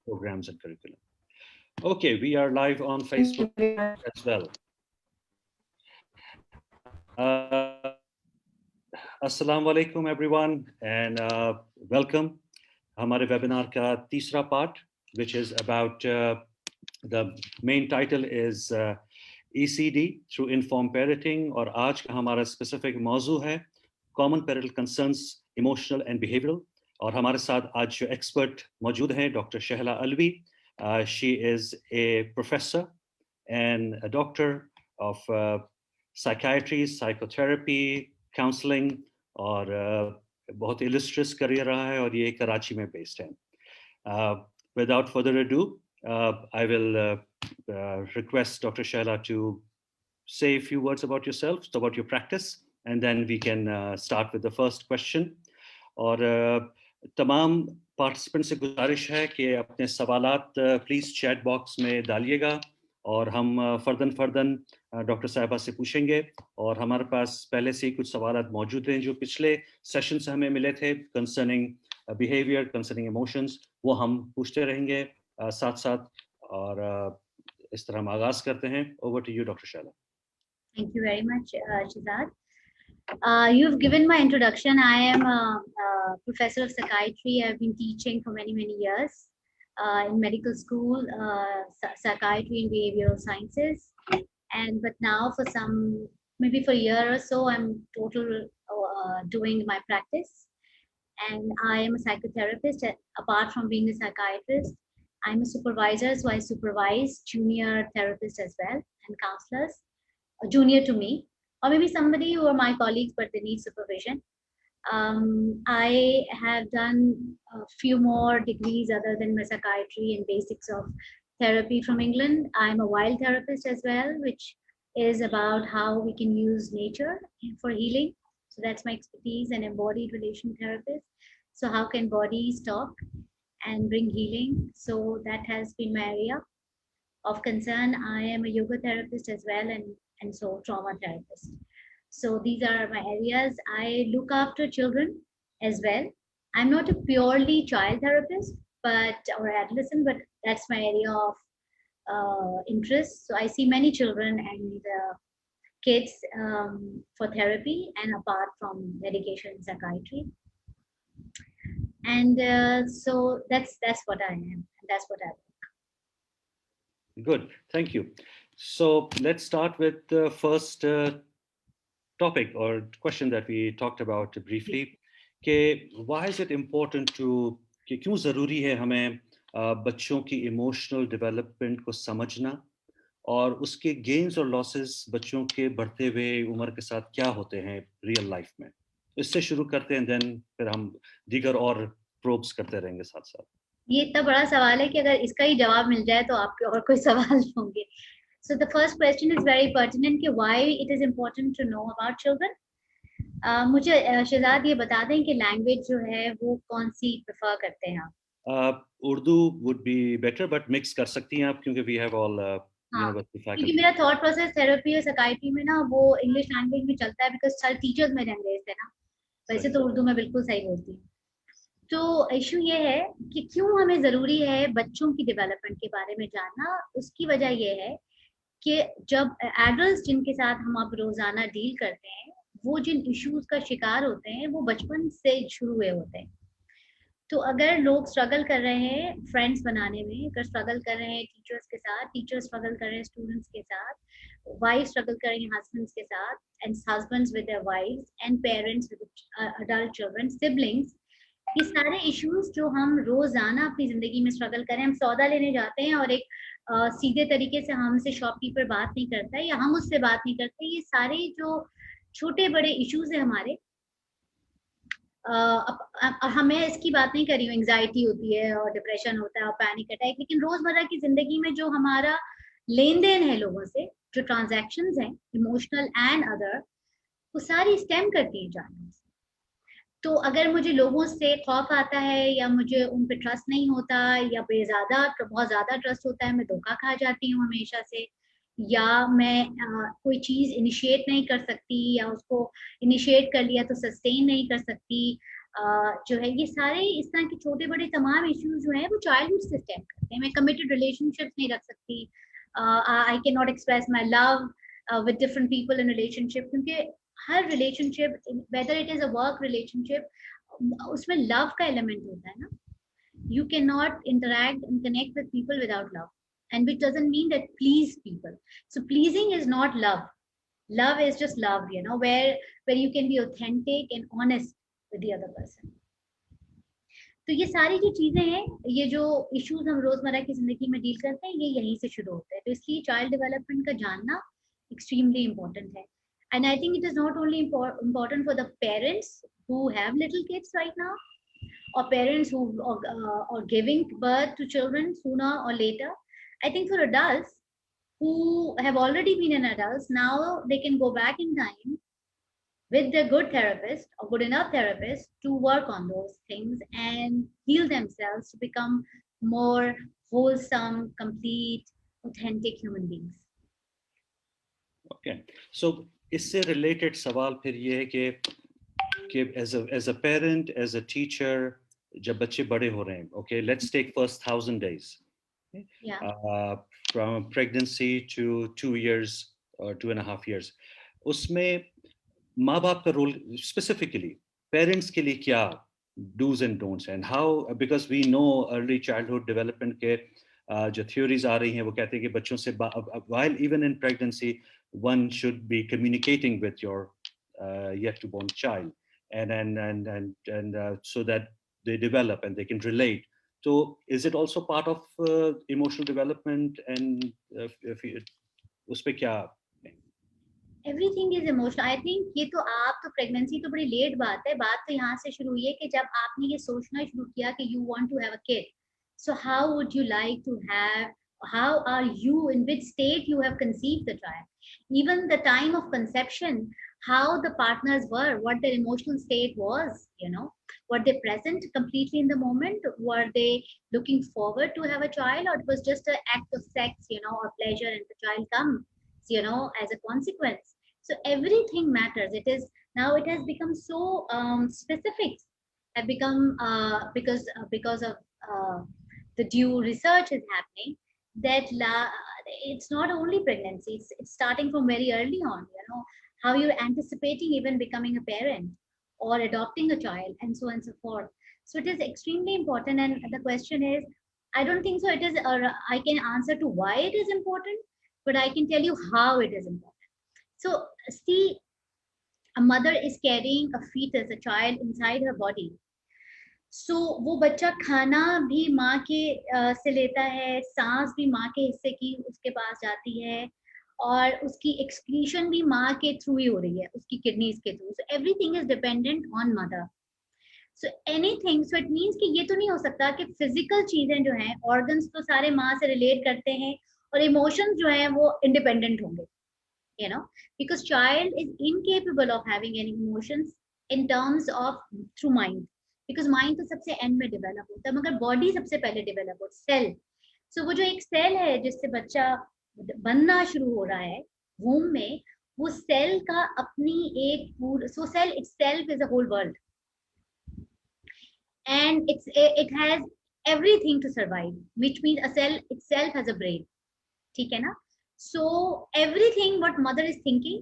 programs and curriculum. Okay, we are live on Facebook as well. Assalamu alaikum everyone and welcome. हमारे webinar का तीसरा part, which is about the main title is ECD through informed parenting, और आज का हमारा specific मौजू है common parental concerns, emotional and behavioral. और हमारे साथ आज जो expert मौजूद हैं Dr. Shehla Alvi. She is a professor and a doctor of psychiatry, psychotherapy, counseling, और बहुत illustrious career रहा है और ये कराची में based है. Without further ado, I will request Dr. Shehla to say a few words about yourself, about your practice, and then we can start with the first question. और तमाम participants से गुजारिश है कि अपने सवालात please chat box में डालिएगा और हम फर्दन डॉक्टर साहिबा से पूछेंगे. और हमारे पास पहले से ही कुछ सवालात मौजूद हैं जो पिछले सेशन से हमें मिले थे concerning behavior, concerning emotions, वो हम पूछते रहेंगे साथ साथ. और इस तरह हम आगाज करते हैं. Over to you, Dr. Shehla. Thank you very much, Shizad. You've given my introduction. I am a professor of psychiatry. I've been teaching for many years in medical school, psychiatry and behavioral sciences. But now for maybe for a year or so, I'm doing my practice. And I am a psychotherapist. Apart from being a psychiatrist, I'm a supervisor, so I supervise junior therapists as well and counselors, junior to me, or maybe somebody who are my colleagues but they need supervision. I have done a few more degrees other than my psychiatry and basics of therapy from England. I'm a wild therapist as well, which is about how we can use nature for healing. So that's my expertise, and embodied relation therapist. So how can bodies talk and bring healing? So that has been my area of concern. I am a yoga therapist as well, and so trauma therapist. So these are my areas. I look after children as well. I'm not a purely child therapist, or adolescent, but that's my area of interest. So I see many children and kids for therapy and apart from medication and psychiatry. And so that's what I am, and that's what I work. Good, thank you. So let's start with the first topic or question that we talked about briefly. कि why is it important to कि क्यों ज़रूरी है हमें बच्चों की emotional development को समझना और उसके gains और losses बच्चों के बढ़ते हुए उम्र के साथ क्या होते हैं real life में. इससे शुरू करते हैं, then फिर हम दीगर और probes करते रहेंगे साथ साथ. ये इतना बड़ा सवाल है कि अगर इसका ही जवाब मिल जाए तो आपके और कोई सवाल होंगे. So the first question is very pertinent कि why it is important to know about children. मुझे शहजाद ये बता दें कि language जो है वो कौन सी prefer करते हैं आप? Urdu would be better, but mix कर सकती हैं आप क्योंकि we have all university faculty. क्योंकि मेरा thought process therapy और psychiatry में ना वो English language में चलता है because सारे teachers मेरे अंग्रेज थे ना. वैसे तो उर्दू में बिल्कुल सही बोलती हूँ. तो इशू ये है कि क्यों हमें जरूरी है बच्चों की डेवलपमेंट के बारे में जानना. उसकी वजह ये है कि जब एडल्ट्स जिनके साथ हम अब रोजाना डील करते हैं वो जिन इश्यूज का शिकार होते हैं वो बचपन से शुरू हुए होते हैं. तो अगर लोग स्ट्रगल कर रहे हैं फ्रेंड्स बनाने में, अगर स्ट्रगल कर रहे हैं टीचर्स के साथ, टीचर्स स्ट्रगल कर रहे हैं स्टूडेंट्स के साथ, वाइफ स्ट्रगल कर रही हैं हस्बैंड्स के साथ, and husbands with their wifes, and parents with adult children, siblings, ये सारे इश्यूज जो हम रोजाना अपनी जिंदगी में स्ट्रगल करें. हम सौदा लेने जाते हैं और एक सीधे तरीके से हमसे शॉपकीपर बात नहीं करता है या हम उससे बात नहीं करते. ये सारे जो छोटे बड़े इश्यूज है हमारे, हमें इसकी बात नहीं करी हूँ, एंजाइटी होती है और डिप्रेशन होता है और पैनिक अटैक, लेकिन रोजमर्रा की जिंदगी में जो हमारा लेन देन है लोगों से, जो ट्रांजैक्शंस हैं इमोशनल एंड अदर, वो सारी स्टेम करती है जानने से. तो अगर मुझे लोगों से खौफ आता है या मुझे उन पे ट्रस्ट नहीं होता या बहुत ज्यादा ट्रस्ट होता है, मैं धोखा खा जाती हूँ हमेशा से, या मैं कोई चीज इनिशिएट नहीं कर सकती या उसको इनिशिएट कर लिया तो सस्टेन नहीं कर सकती, जो है ये सारे इस तरह के छोटे बड़े तमाम इश्यूज जो हैं वो चाइल्डहुड से स्टेम करते हैं. मैं कमिटेड रिलेशनशिप्स नहीं रख सकती. I can not express my love with different people in relationship, क्योंकि हर relationship, whether it is a work relationship, उसमें लव का एलिमेंट होता है ना. You cannot interact and connect with people without love, and which doesn't mean that please people. So pleasing is not love. Love is just love, you know, where you can be authentic and honest with the other person. तो ये सारी जो चीजें हैं, ये जो issues हम रोजमर्रा की जिंदगी में डील करते हैं, ये यहीं से शुरू होते हैं. तो इसलिए चाइल्ड डेवलपमेंट का जानना extremely important है. And I think it is not only important for the parents who have little kids right now, or parents who are giving birth to children sooner or later. I think for adults who have already been an adults, now they can go back in time with their good therapist or good enough therapist to work on those things and heal themselves to become more wholesome, complete, authentic human beings. Okay, so इससे related सवाल फिर ये है कि as a parent, as a teacher, जब बच्चे बड़े हो रहे हैं, okay, let's take first 1,000 days, yeah, from pregnancy to 2 years or 2.5 years, उसमें माँ बाप का रोल specifically parents के लिए क्या do's and don'ts, and how, because we know early childhood development के जो theories आ रही हैं वो कहते हैं कि बच्चों से while even in pregnancy one should be communicating with your yet to born child, and so that they develop and they can relate. So is it also part of emotional development, and उस पे क्या? Everything is emotional. I think ये तो आप तो pregnancy तो बड़ी late बात है. बात तो यहाँ से शुरू हुई है कि जब आपने ये सोचना शुरू किया कि you want to have a kid, so how would you like to have, how are you, in which state you have conceived the child, even the time of conception, how the partners were, what their emotional state was, you know, were they present completely in the moment, were they looking forward to have a child, or it was just an act of sex, you know, or pleasure, and the child comes, you know, as a consequence. So everything matters. It is now, it has become so specific, have become because of the due research is happening, that it's not only pregnancy, it's starting from very early on, you know, how you're anticipating even becoming a parent or adopting a child, and so on and so forth. So it is extremely important, and the question is, I don't think so it is, or I can answer to why it is important, but I can tell you how it is important. So see, a mother is carrying a fetus, a child inside her body. So वो बच्चा खाना भी माँ के से लेता है, सांस भी माँ के हिस्से की उसके पास जाती है, और उसकी एक्सक्रीशन भी माँ के थ्रू ही हो रही है, उसकी किडनीज के through. So everything is dependent on mother. So anything, so it means कि ये तो नहीं हो सकता कि फिजिकल चीजें जो हैं, ऑर्गन्स तो सारे माँ से रिलेट करते हैं, और इमोशंस जो हैं वो इंडिपेंडेंट होंगे, you know, because child is incapable of having any emotions in terms of through mind, because mind तो सबसे एंड में डेवलप होता है, मगर बॉडी सबसे पहले डेवलप होता है, सेल. सो वो जो एक सेल है जिससे बच्चा बनना शुरू हो रहा है वूम में, वो सेल का अपनी एक पूरा, सो cell itself is a whole world, and it has everything to survive, which means a cell itself has a brain. ठीक है ना? So everything what mother is thinking,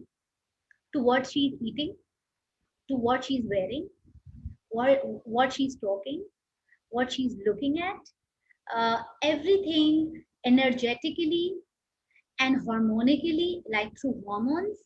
to what she is eating, to what she is wearing, what she's talking, what she's looking at, everything energetically and hormonically, like through hormones,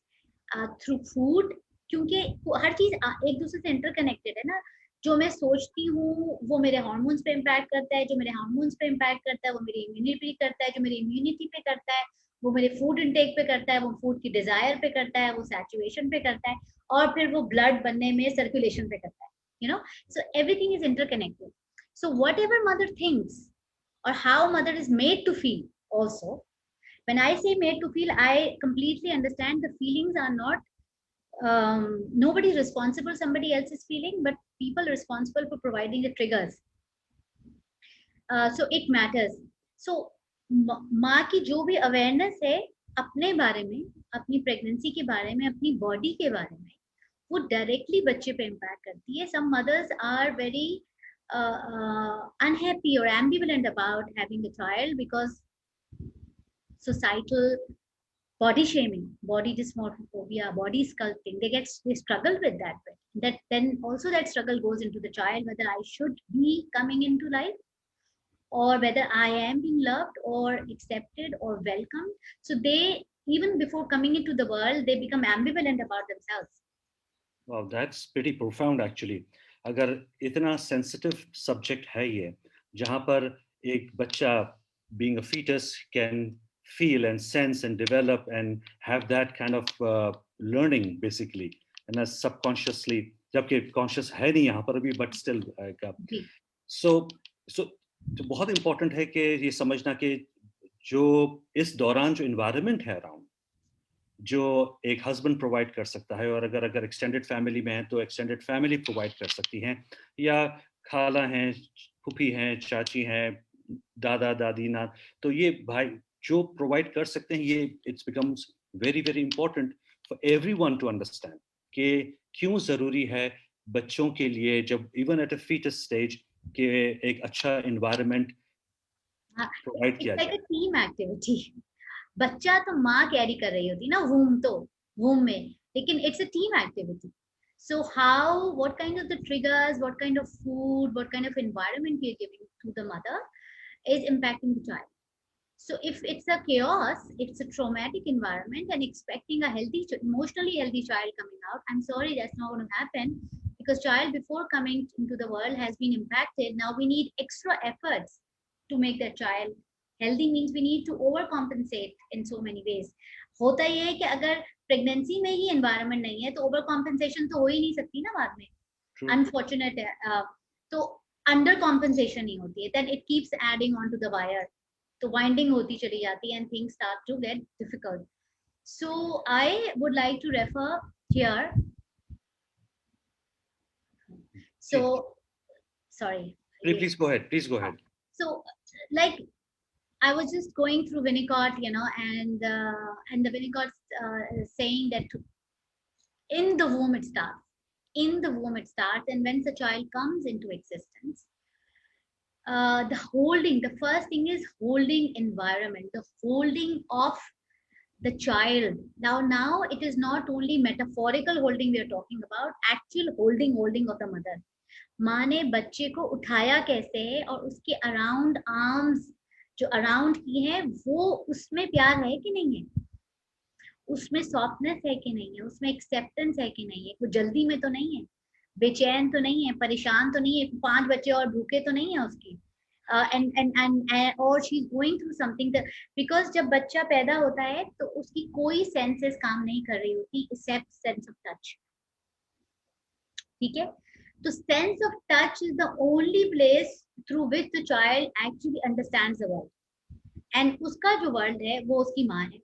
through food, क्योंकि हर चीज एक दूसरे से interconnected है ना. जो मैं सोचती हूँ वो मेरे हार्मोन्स पे इम्पैक्ट करता है, जो मेरे हार्मोन्स पे इम्पैक्ट करता है वो मेरी इम्यूनिटी करता है, जो मेरी इम्यूनिटी पे करता है वो मेरे फूड इनटेक पे करता है, वो फूड की डिजायर पे करता है, वो सैचुरेशन पे करता है, और फिर वो ब्लड बनने में सर्कुलेशन पे करता है, you know. So everything is interconnected. So whatever mother thinks, or how mother is made to feel also, when I say made to feel, I completely understand the feelings are not, nobody is responsible somebody else's feeling, but people responsible for providing the triggers. So it matters. So माँ की जो भी awareness है अपने बारे में, अपनी pregnancy के बारे में, अपनी बॉडी के बारे में, वो डायरेक्टली बच्चे पे इम्पैक्ट करती है. Some mothers are very unhappy or ambivalent about having a child because societal body shaming, body dysmorphia, body sculpting, they struggle with that bit. That then also that struggle goes into the child, whether I should be coming into life or whether I am being loved or accepted or welcomed. So they, even before coming into the world, they become ambivalent about themselves. Wow, that's pretty profound actually. अगर इतना sensitive subject है ये, जहाँ पर एक बच्चा being a fetus can feel and sense and develop and have that kind of learning basically, and as subconsciously, जबकि conscious है नहीं यहाँ पर अभी, but still so तो बहुत important है कि ये समझना कि जो इस दौरान जो environment है around, जो एक हस्बैंड प्रोवाइड कर सकता है, और अगर एक्सटेंडेड फैमिली में है तो एक्सटेंडेड फैमिली प्रोवाइड कर सकती हैं, या खाला हैं, फूफी हैं, चाची हैं, दादा दादी ना, तो ये भाई जो प्रोवाइड कर सकते हैं, ये it's becomes very very important for everyone to understand कि क्यों ज़रूरी है बच्चों के लिए, जब even at a foetus stage, के एक अच्छा एनवायरनमेंट प्रोवाइड किया जाए. Team activity. बच्चा तो माँ कैरी कर रही होती ना, वूम में, लेकिन it's a team activity. So how, what kind of the triggers, what kind of food, what kind of environment we are giving to the mother is impacting the child. So if it's a chaos, it's a traumatic environment, and expecting a healthy, emotionally healthy child coming out, I'm sorry, that's not going to happen, because child before coming into the world has been impacted. Now we need extra efforts to make that child healthy. Means we need to overcompensate in so many ways. होता ये है कि अगर pregnancy में ही environment नहीं है तो over compensation तो हो ही नहीं सकती ना बाद में. अनफॉर्चुनेट है. तो अंडर कॉम्पेंसेशन ही होती है. Then it keeps adding on to the wire, तो वाइंडिंग होती चली जाती है, and things start to get difficult. So I would like to refer here. So sorry, please go ahead. So like I was just going through Winnicott, and the Winnicott saying that in the womb it starts. In the womb it starts, and when the child comes into existence, the first thing is holding environment, the holding of the child. Now it is not only metaphorical holding we are talking about, actual holding of the mother. माँ ने बच्चे को उठाया कैसे है, और उसके around arms जो अराउंड की है, वो उसमें प्यार है कि नहीं है, उसमें सॉफ्टनेस है कि नहीं है, उसमें एक्सेप्टेंस है कि नहीं है, वो जल्दी में तो नहीं है, बेचैन तो नहीं है, परेशान तो नहीं है, 5 बच्चे और भूखे तो नहीं है उसकी, and or she's going through something that, because जब बच्चा पैदा होता है तो उसकी कोई सेंसेस काम नहीं कर रही होती except sense of touch. ठीक है, तो sense of touch is the only place through which the child actually understands the world, and उसका जो वर्ल्ड है वो उसकी माँ है,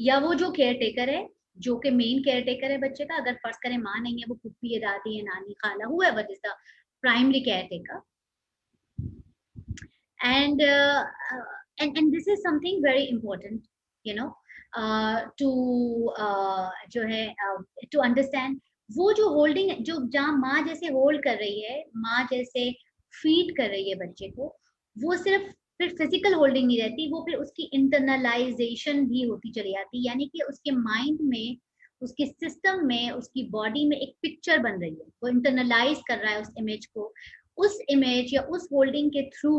या वो जो केयर टेकर है, जो कि मेन केयर टेकर है बच्चे का. अगर फर्ज करें माँ नहीं है, वो पुप्पी है, दादी है, नानी, खाला, whoever is the primary caretaker. And this is something very important, to जो है to understand. वो जो होल्डिंग, जो जहाँ माँ जैसे होल्ड कर रही है, माँ जैसे फीड कर रही है बच्चे को, वो सिर्फ फिर फिजिकल होल्डिंग नहीं रहती, वो फिर उसकी इंटरनलाइजेशन भी होती चली जाती है. यानी कि उसके माइंड में, उसके सिस्टम में, उसकी बॉडी में एक पिक्चर बन रही है, वो इंटरनलाइज कर रहा है उस इमेज को. उस इमेज या उस होल्डिंग के थ्रू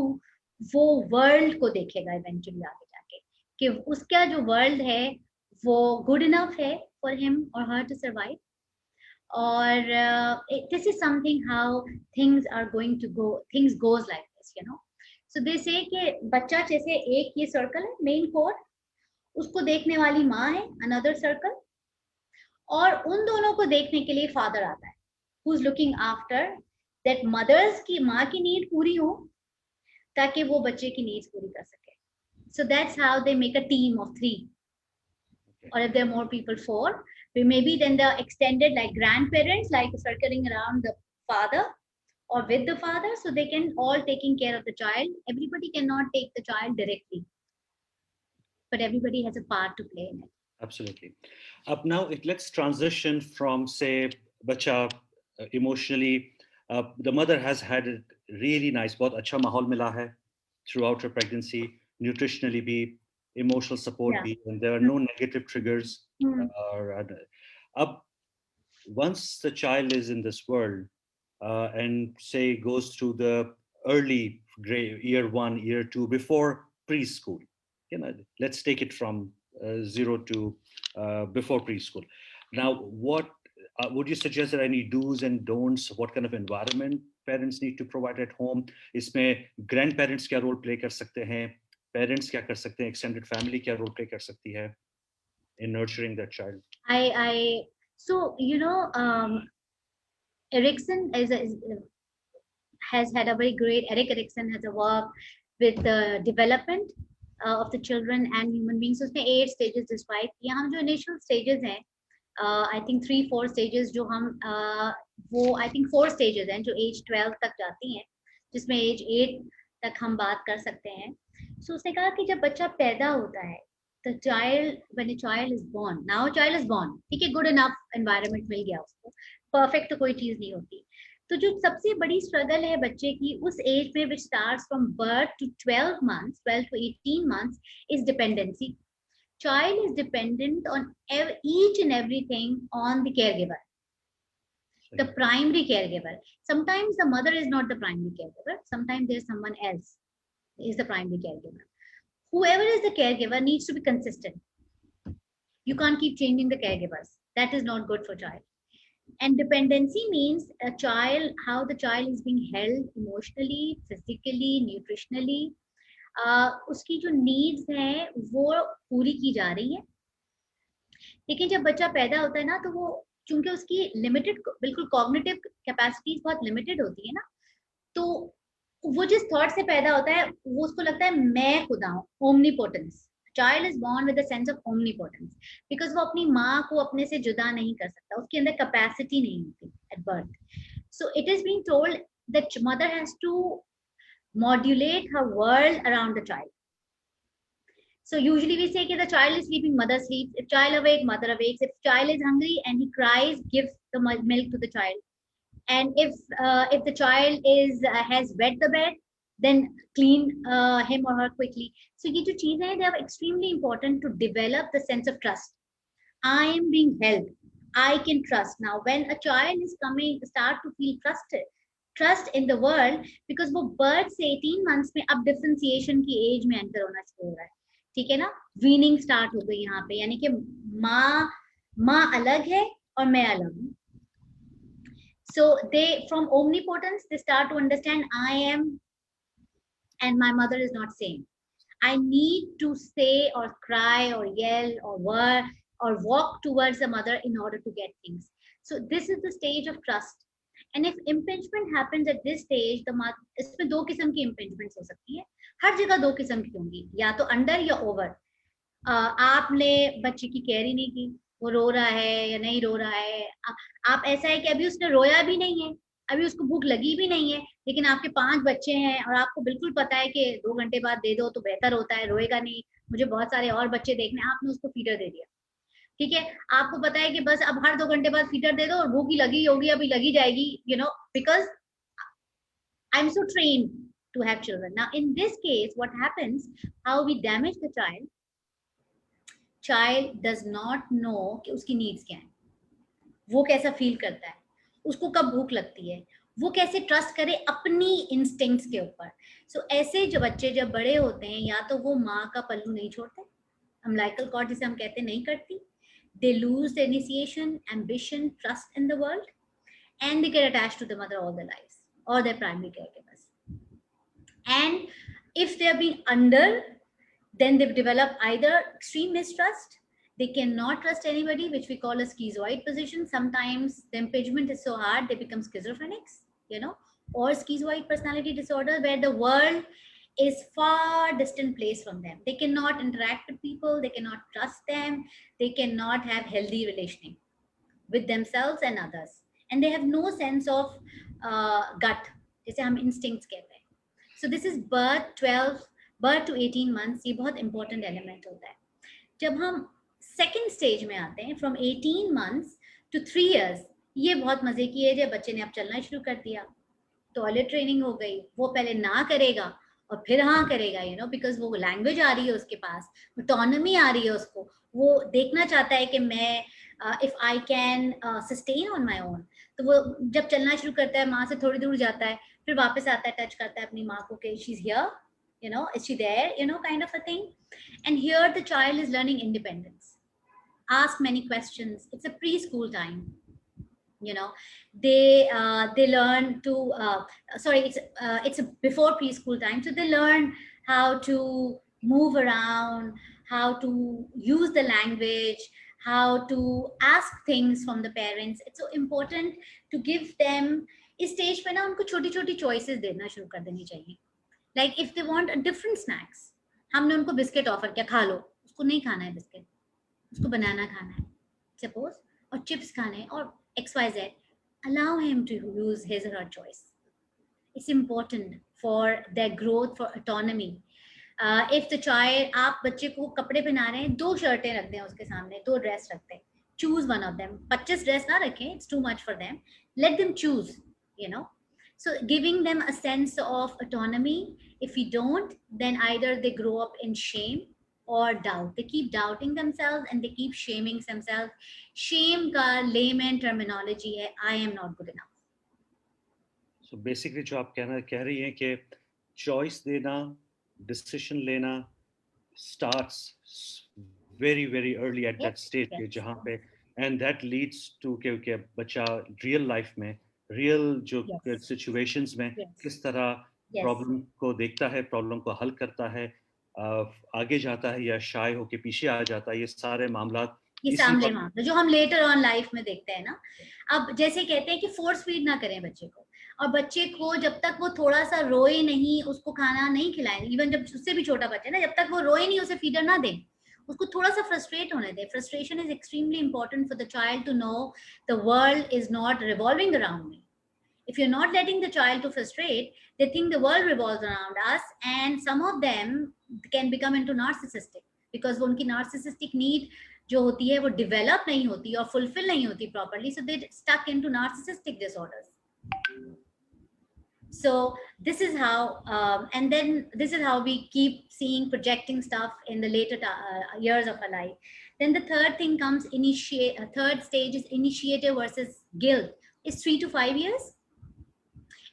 वो वर्ल्ड को देखेगा इवेंचुअली आगे जाके, कि उसका जो वर्ल्ड है वो गुड इनफ है फॉर हिम और हर टू सर्वाइव. और this is something how things are going to go, things goes like this, so they say कि बच्चा जैसे एक ये सर्कल है, मेन कोर, उसको देखने वाली माँ है, another सर्कल, और उन दोनों को देखने के लिए फादर आता है, who's looking after that mothers की, माँ की नीड पूरी हो ताकि वो बच्चे की नीड्स पूरी कर सके. So that's how they make a team of 3, or if there are more people, 4. Maybe then the extended, like grandparents, like circling around the father or with the father, so they can all taking care of the child. Everybody cannot take the child directly, but everybody has a part to play in it. Absolutely. Up now, let's transition from, say, bacha emotionally. The mother has had a really nice, बहुत अच्छा माहौल मिला है throughout her pregnancy, nutritionally भी, emotional support Yeah. भी, and there are no negative triggers. Hmm. Up once the child is in this world and say goes through the early grade, year one, year two, before preschool, you know, let's take it from zero to before preschool. Now, what would you suggest that any do's and don'ts? What kind of environment parents need to provide at home? इसमें grandparents क्या role play कर सकते हैं? Parents क्या कर सकते हैं? Extended family क्या role play कर सकती है in nurturing that child? I so Erickson has had a very great. Eric Erickson has a work with the development of the children and human beings. So उसने 8 stages describe किया. हम जो initial stages हैं, I think 3-4 stages जो हम वो I think 4 stages हैं जो age 12 तक जाती हैं, जिसमें age 8 तक हम बात कर सकते हैं. So उसने कहा कि जब बच्चा पैदा होता है, the child, when a child is born, now a child is born, ठीक है, good enough environment मिल गया उसको, perfect तो कोई चीज नहीं होती. तो जो सबसे बड़ी स्ट्रगल है बच्चे की उस एज में which starts from birth to 12 months, 12 to 18 months, is dependency. Child is dependent on each and everything on the caregiver, the primary caregiver. Sometimes the mother is not the primary caregiver, sometimes there's someone else is the primary caregiver. Whoever is the caregiver needs to be consistent. You can't keep changing the caregivers. That is not good for child. And dependency means a child, how the child is being held emotionally, physically, nutritionally. उसकी जो needs हैं वो पूरी की जा रही है. लेकिन जब बच्चा पैदा होता है ना, तो वो चूंकि उसकी लिमिटेड, बिल्कुल कॉग्निटिव कैपेसिटीज बहुत लिमिटेड होती है ना, तो वो जिस थॉट से पैदा होता है वो उसको लगता है मैं खुदा हूँ, omnipotence. Child is born with the sense of omnipotence because वो अपनी माँ को अपने से जुदा नहीं कर सकता, उसके अंदर कैपेसिटी नहीं होती at birth. So it is being told that mother has to modulate her world around the child. So usually we say that the child is sleeping, mother sleeps. If child awake, mother awakes. If child is hungry and he cries, give the milk to the child. And if the child is has wet the bed, then clean him or her quickly. So ये जो चीजें हैं, they are extremely important to develop the sense of trust. I am being held. I can trust. Now, when a child is coming, start to feel trust in the world, because वो birth से 18 months में अब differentiation की age में enter होना शुरू हो रहा है. ठीक है ना, वीनिंग स्टार्ट हो गई यहाँ पे, यानी कि माँ अलग है और मैं अलग हूँ. So they, from omnipotence, they start to understand I am and my mother is not same. I need to say or cry or yell or whir or walk towards the mother in order to get things. So this is the stage of trust. And if impingement happens at this stage, the mother, इसमें दो किस्म की impingements हो सकती है. हर जगह दो किस्म की होंगी, या तो अंडर या ओवर. आपने बच्चे की केयर ही नहीं की, वो रो रहा है या नहीं रो रहा है. आप ऐसा है कि अभी उसने रोया भी नहीं है, अभी उसको भूख लगी भी नहीं है, लेकिन आपके 5 बच्चे हैं और आपको बिल्कुल पता है कि 2 घंटे बाद दे दो तो बेहतर होता है, रोएगा नहीं, मुझे बहुत सारे और बच्चे देखने, आपने उसको फीडर दे दिया. ठीक है, आपको पता है कि बस अब हर 2 घंटे बाद फीडर दे दो और भूख ही लगी होगी, अभी लगी जाएगी, you know, because I am so trained to have children. Now in this case, what happens, how we damage the child, child does not know कि उसकी needs क्या है, वो कैसा फील करता है, उसको कब भूख लगती है, वो कैसे ट्रस्ट करे अपनी इंस्टिंक्ट्स के ऊपर. सो ऐसे जो बच्चे जब बड़े होते हैं, या तो वो माँ का पल्लू नहीं छोड़ते, अम्बिलिकल कॉर्ड जिसे हम कहते हैं नहीं करती, they lose the initiation, ambition, trust in the world, and they get attached to the mother all their lives or their primary caregivers. And if they are being under, then they develop either extreme mistrust, they cannot trust anybody, which we call a schizoid position. Sometimes the impingement is so hard they become schizophrenics, you know, or schizoid personality disorder, where the world is far distant place from them. They cannot interact with people, they cannot trust them, they cannot have healthy relationing with themselves and others, and they have no sense of gut, जैसे हम instincts कहते हैं. So this is birth to 18 months. ये बहुत important element होता है. जब हम सेकेंड स्टेज में आते हैं फ्रॉम 18 months to 3 years. ये बहुत मजे की एज है, बच्चे ने अब चलना शुरू कर दिया, टॉयलेट ट्रेनिंग हो गई, वो पहले ना करेगा और फिर हाँ करेगा, यू नो, बिकॉज वो लैंग्वेज आ रही है उसके पास, ऑटोनॉमी आ रही है उसको, वो देखना चाहता है कि मैं if I can sustain on my own. तो वो जब चलना शुरू करता है, माँ से थोड़ी दूर जाता है, फिर वापस आता है, टच करता है अपनी माँ को कि she is here, you know, is she there, you know, kind of a thing. And here the child is learning independence, ask many questions. It's a preschool time, you know. They learn to sorry, it's a before preschool time, so they learn how to move around, how to use the language, how to ask things from the parents. It's so important to give them, इस stage पे ना उनको छोटी छोटी choices देना शुरू कर देनी चाहिए. Like if they want a different snacks, हमने उनको बिस्किट ऑफर किया, खा लो, उसको नहीं खाना है बिस्किट, उसको बनाना खाना है सपोज, और चिप्स खाने हैं और XYZ, allow him to use his or her choice. It's important for their growth, for autonomy. If the child, आप बच्चे को कपड़े पहना रहे हैं, 2 शर्टें रख दें उसके सामने, 2 ड्रेस रखते हैं, choose one of them. 25 dress ना रखें, it's too much for them. Let them choose, you know. So giving them a sense of autonomy. If we don't, then either they grow up in shame or doubt. They keep doubting themselves and they keep shaming themselves. Shame ka layman terminology hai, I am not good enough. So basically जो आप कह रही हैं कि choice देना, decision लेना starts very very early at that stage, Yes. जहाँ पे, and that leads to कि बच्चा real life में, real जो Yes. situations में Yes. किस तरह Yes. problem को देखता है, problem को हल करता है, आगे जाता है या शाय होके पीछे आ जाता है, ये सारे मामला ये सामने मामला जो हम लेटर ऑन लाइफ में देखते हैं ना. अब जैसे कहते हैं कि फोर्स फीड ना करें बच्चे को, और बच्चे को जब तक वो थोड़ा सा रोए नहीं, उसको खाना नहीं खिलाएं, इवन जब उससे भी छोटा बच्चा है ना, जब तक वो रोए नहीं उसे फीडर ना दें, उसको थोड़ा सा फ्रस्ट्रेट होने दें. Frustration is extremely important for the child to know the world is not revolving around me. If you're not letting the child to frustrate, they think the world revolves around us, and some of them can become into narcissistic because वो उनकी narcissistic need जो होती है वो develop नहीं होती और fulfill नहीं होती properly, so they stuck into narcissistic disorders. So this is how and then this is how we keep seeing projecting stuff in the later years of our life. Then the third thing comes, third stage is initiative versus guilt. It's 3 to 5 years.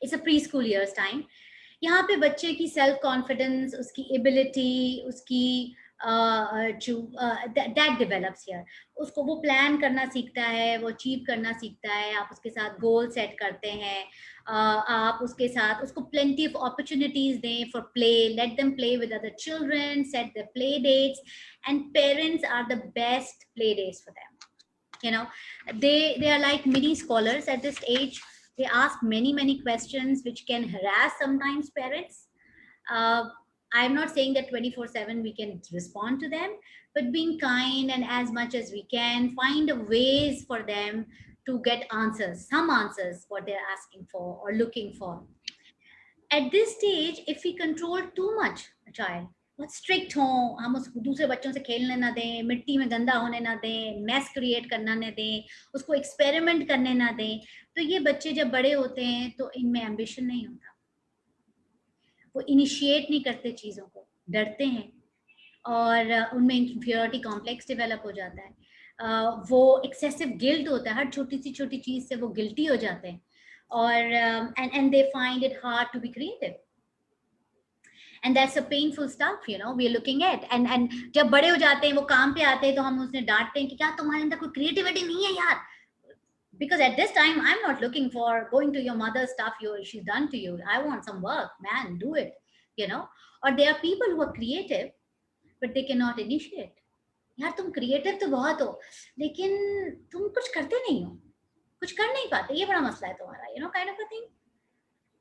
It's a preschool years time. यहाँ पे बच्चे की self confidence, उसकी ability, उसकी that develops here. उसको वो plan करना सीखता है, वो अचीव करना सीखता है. आप उसके साथ गोल सेट करते हैं, आप उसके साथ उसको plenty of opportunities दें for play. Let them play with other children, set their play dates, and parents are the best play dates for them. You know, they are like mini scholars at this age. They ask many questions which can harass sometimes parents. I'm not saying that 24/7 we can respond to them, but being kind and as much as we can find ways for them to get answers, some answers what they're asking for or looking for. At this stage, if we control too much a child, बहुत strict हो, हम उसको दूसरे बच्चों से खेलने ना दें, मिट्टी में गंदा होने ना दें, मैस क्रिएट करना ना दें, उसको एक्सपेरिमेंट करने ना दें, तो ये बच्चे जब बड़े होते हैं तो इनमें एम्बिशन नहीं होता, वो इनिशिएट नहीं करते चीज़ों को, डरते हैं और उनमें इंफीरियरिटी कॉम्प्लेक्स डेवलप हो जाता है. वो एक्सेसिव गिल्ट होता है, हर छोटी सी चीज़ से वो गिल्टी हो जाते हैं और and they find it hard to be creative. And that's a painful stuff, you know, we are looking at. And जब बड़े हो जाते हैं, वो काम पे आते हैं, तो हम उसने डांटते हैं कि क्या तुम्हारे अंदर कोई क्रिएटिविटी नहीं है यार? Because at this time, I'm not looking for going to your mother's stuff she's done to you. I want some work, man, do it, you know. Or there are people who are creative, but they cannot initiate. यार तुम creative तो बहुत हो, लेकिन तुम कुछ करते नहीं हो, कुछ कर नहीं पाते, ये बड़ा मसला है तुम्हारा, you know, kind of a thing.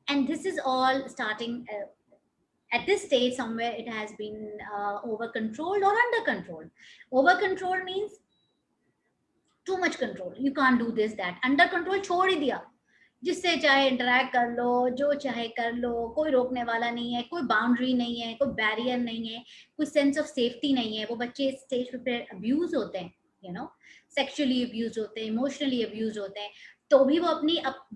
And this is all starting at this stage. Somewhere it has been over controlled or under controlled. Over controlled means too much control, you can't do this, that. Under control छोड़ ही दिया, जिससे चाहे interact कर लो, जो चाहे कर लो, कोई रोकने वाला नहीं है, कोई बाउंड्री नहीं है, कोई बैरियर नहीं है, कोई सेंस ऑफ सेफ्टी नहीं है। वो बच्चे इस स्टेज पे अब्यूज होते हैं, यू नो, सेक्सुअली अब्यूज होते हैं, इमोशनली अब्यूज होते हैं, तो भी वो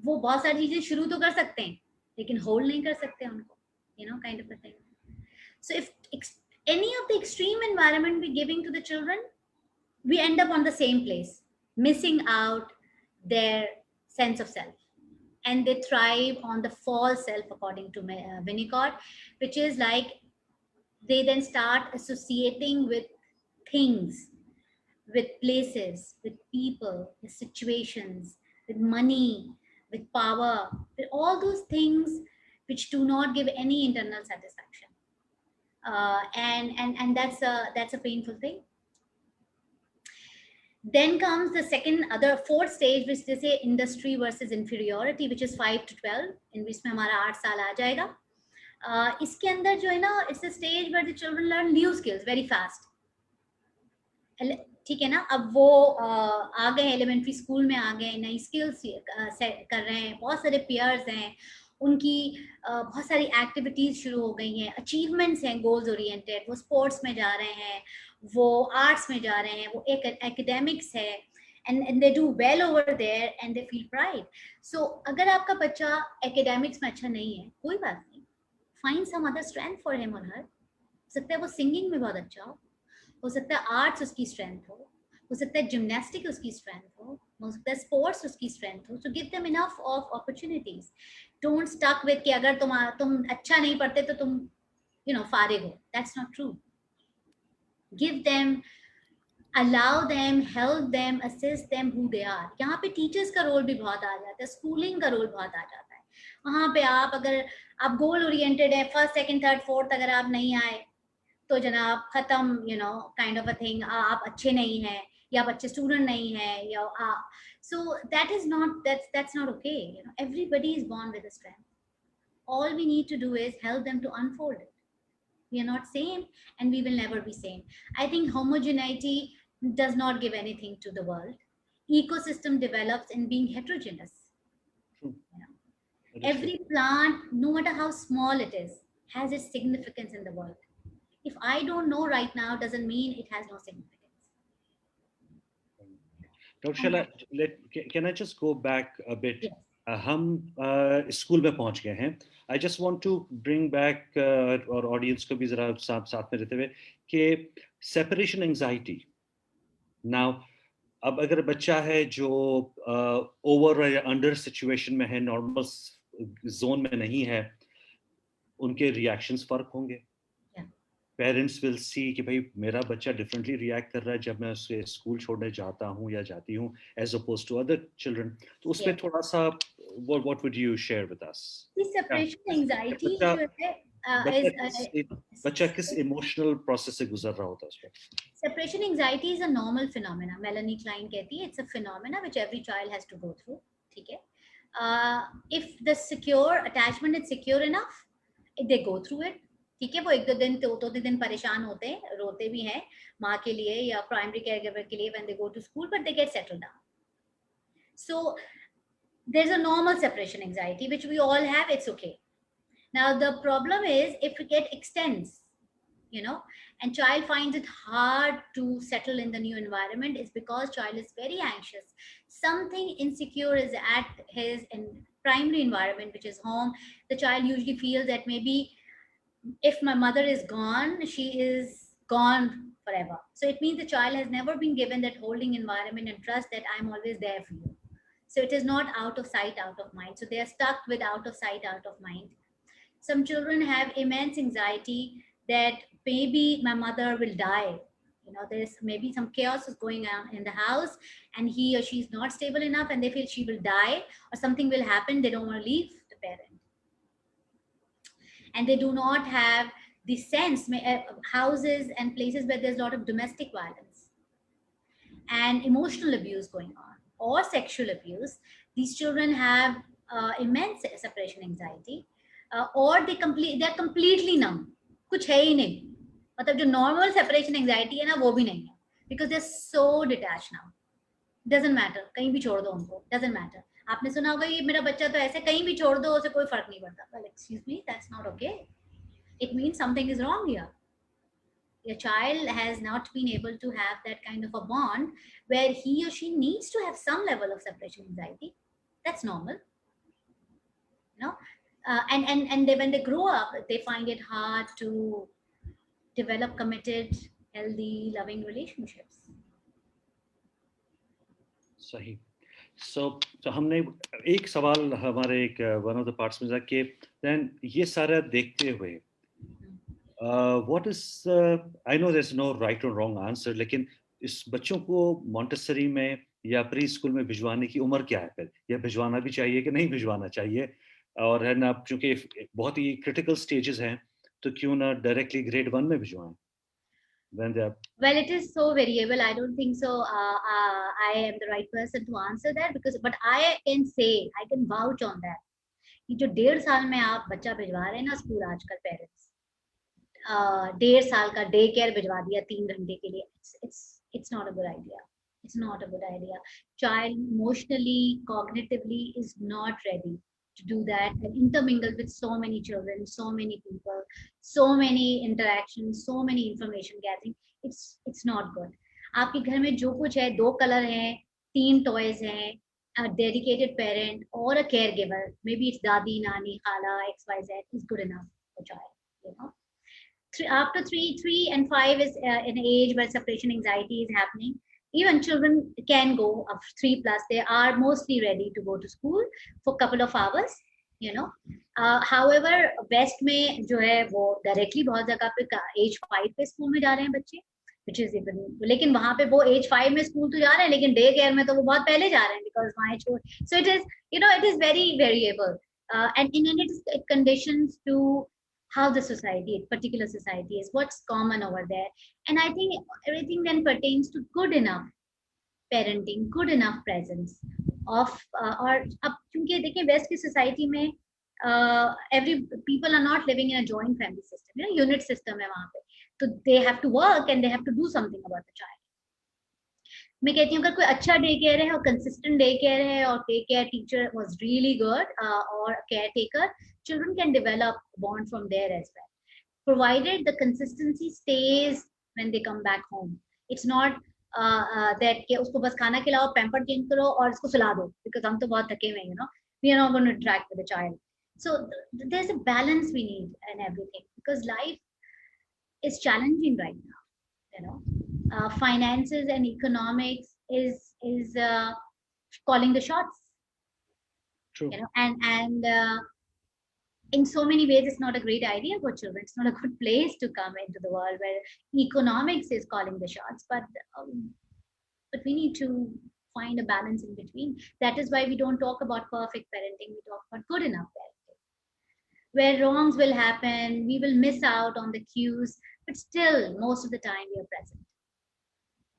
वो बहुत सारी चीजें शुरू तो कर सकते हैं लेकिन होल्ड नहीं कर सकते उनको, you know, kind of a thing. So if any of the extreme environment we're giving to the children, we end up on the same place, missing out their sense of self, and they thrive on the false self, according to Winnicott, which is like they then start associating with things, with places, with people, with situations, with money, with power, with all those things which do not give any internal satisfaction. And that's a painful thing. Then comes the fourth stage, which they say industry versus inferiority, which is 5 to 12, in which में हमारा 8 साल आ जाएगा. इसके अंदर जो है ना, it's a stage where the children learn new skills very fast. ठीक है ना, अब वो आ गए एलिमेंट्री स्कूल में, आ गए, नई स्किल्स कर रहे हैं, बहुत सारे पेयर्स हैं, उनकी बहुत सारी एक्टिविटीज शुरू हो गई हैं, अचीवमेंट्स हैं, गोल्स ओरिएंटेड, वो स्पोर्ट्स में जा रहे हैं, वो आर्ट्स में जा रहे हैं, वो एक एकेडमिक्स है, and they do well over there and they feel pride. So अगर आपका बच्चा एकेडमिक्स में अच्छा नहीं है, कोई बात नहीं, find some other strength for him or her. हो सकता है वो सिंगिंग में बहुत अच्छा हो सकता है आर्ट्स उसकी स्ट्रेंथ हो सकता है जिम्नास्टिक उसकी स्ट्रेंथ हो सकता है स्पोर्ट्स उसकी स्ट्रेंथ हो. So give them enough of opportunities. Don't stuck with कि अगर तुम अच्छा नहीं पढ़ते तो तुम फारिग हो. That's not true. Give them, allow them, help them, assist them who they are. यहाँ पे टीचर्स का रोल भी बहुत आ जाता है, स्कूलिंग का रोल बहुत आ जाता है. वहाँ पे अगर आप गोल ओरिएंटेड है, फर्स्ट सेकंड थर्ड फोर्थ अगर आप नहीं आए तो जनाब खत्म, काइंड ऑफ अ थिंग, आप अच्छे नहीं हैं या आप अच्छे स्टूडेंट नहीं हैं, या so that's not okay. Everybody is born with a strength. All we need to do is help them to unfold it. We are not same and we will never be same. I think homogeneity does not give anything to the world. Ecosystem develops in being heterogeneous. Every plant, no matter how small it is, has its significance in the world. If I don't know right now, doesn't mean it has no significance. Dr. Shala, can I just go back a bit? Yes. हम school में पहुंच गए हैं. I just want to bring back और audience को भी जरा साथ में रहते हुए कि separation anxiety. Now, अब अगर बच्चा है जो ओवर या अंडर सिचुएशन में है, नॉर्मल जोन में नहीं है, उनके रिएक्शंस फर्क होंगे. पेरेंट्स विल सी कि भाई मेरा बच्चा डिफरेंटली रिएक्ट कर रहा है जब मैं उसे स्कूल छोड़ने जाता हूँ या जाती हूँ as oppose to other children. तो उसमें थोड़ा सा what would you share with us? Separation anxiety जो है, बच्चा किस इमोशनल प्रोसेस से गुजर रहा होता है उसमें? Separation anxiety is a normal phenomena. Melanie Klein कहती है it's a phenomena which every child has to go through. ठीक है, if the secure attachment is secure enough, they go through it. ठीक है, वो एक दो दिन परेशान होते हैं, रोते भी हैं माँ के लिए या प्राइमरी केयर गिवर के लिए when they go to school, but they get settled down. So there's a normal separation anxiety which we all have. It's okay. Now the problem is if it extends, and child finds it hard to settle in the new environment, is because child is very anxious. Something insecure is at his primary environment, which is home. The child usually feels that maybe if my mother is gone, she is gone forever. So it means the child has never been given that holding environment and trust that I'm always there for you. So it is not out of sight, out of mind. So they are stuck with out of sight, out of mind. Some children have immense anxiety that maybe my mother will die. There's maybe some chaos is going on in the house and he or she is not stable enough and they feel she will die or something will happen. They don't want to leave the parent. And they do not have the sense, houses and places where there's a lot of domestic violence and emotional abuse going on or sexual abuse. These children have immense separation anxiety, or they're completely numb. कुछ है ही नहीं, मतलब जो normal separation anxiety है ना, वो भी नहीं है, because they're so detached now. Doesn't matter, कहीं भी छोड़ दो उनको, doesn't matter. आपने सुना होगा ये मेरा बच्चा तो ऐसे कहीं भी छोड़ दो उसे कोई फर्क नहीं पड़ता. Well, excuse me, that's not okay. It means something is wrong here. Your child has not been able to have that kind of a bond where he or she needs to have some level of separation anxiety. That's normal, you know. And they, when they grow up, they find it hard to develop committed, healthy, loving relationships. सही. So हमने एक सवाल हमारे एक one of the parts में था कि then ये सारा देखते हुए what is I know there is no right और रॉन्ग आंसर, लेकिन इस बच्चों को मॉन्टेसरी में या प्री स्कूल में भिजवाने की उम्र क्या है फिर, या भिजवाना भी चाहिए कि नहीं भिजवाना चाहिए, और है ना चूंकि बहुत ही क्रिटिकल स्टेजेस हैं तो क्यों ना डायरेक्टली ग्रेड 1 में भिजवाएं when they are. Well, it is so variable. I don't think so. I am the right person to answer that because, but I can say, I can vouch on that. कि जो 1.5 साल में आप बच्चा भिजवा रहे हैं ना स्कूल, आजकल पेरेंट्स 1.5 साल का डे केयर भिजवा दिया 3 घंटे के लिए. It's not a good idea. It's not a good idea. Child emotionally, cognitively is not ready to do that and intermingle with so many children, so many people, so many interactions, so many information gathering. It's not good. आपके घर में जो कुछ है, 2 colour हैं, 3 toys हैं, a dedicated parent or a caregiver, maybe it's dadi, nani, khala, xyz, is good enough for child, you know. After 3 and 5 is an age where separation anxiety is happening. Even children can go of 3 plus, they are mostly ready to go to school for couple of hours, you know. However, west में जो है वो directly बहुत जगह पे age 5 पे school में जा रहे हैं बच्चे, which is even, लेकिन वहाँ पे वो age 5 में स्कूल तो जा रहे हैं, लेकिन डे केयर में तो वो बहुत पहले जा रहे हैं because वहाँ छोड़. So it is, you know, it is very variable, and it is conditions to how the society, particular society is, what's common over there. And I think everything then pertains to good enough parenting, good enough presence of और अब क्योंकि देखिए waste की society में every people are not living in a joint family system, you know, unit system है वहाँ पे, तो they have to work and they have to do something about the child. मैं कहती हूँ अगर कोई अच्छा डे केयर है और कंसिस्टेंट डे केयर है और day care teacher was really good और caretaker, children can develop bond from there as well, provided the consistency stays when they come back home. It's not that कि उसको बस खाना खिलाओ, pamper change करो और इसको सुला दो, because हम तो बहुत थके हुए हैं, you know, we are not going to interact with the child. So there's a balance we need in everything because life is challenging right now, you know. Finances and economics is calling the shots. True. You know, and in so many ways it's not a great idea for children. It's not a good place to come into the world where economics is calling the shots, but we need to find a balance in between. That is why we don't talk about perfect parenting, we talk about good enough parenting, where wrongs will happen, we will miss out on the cues, but still most of the time we are present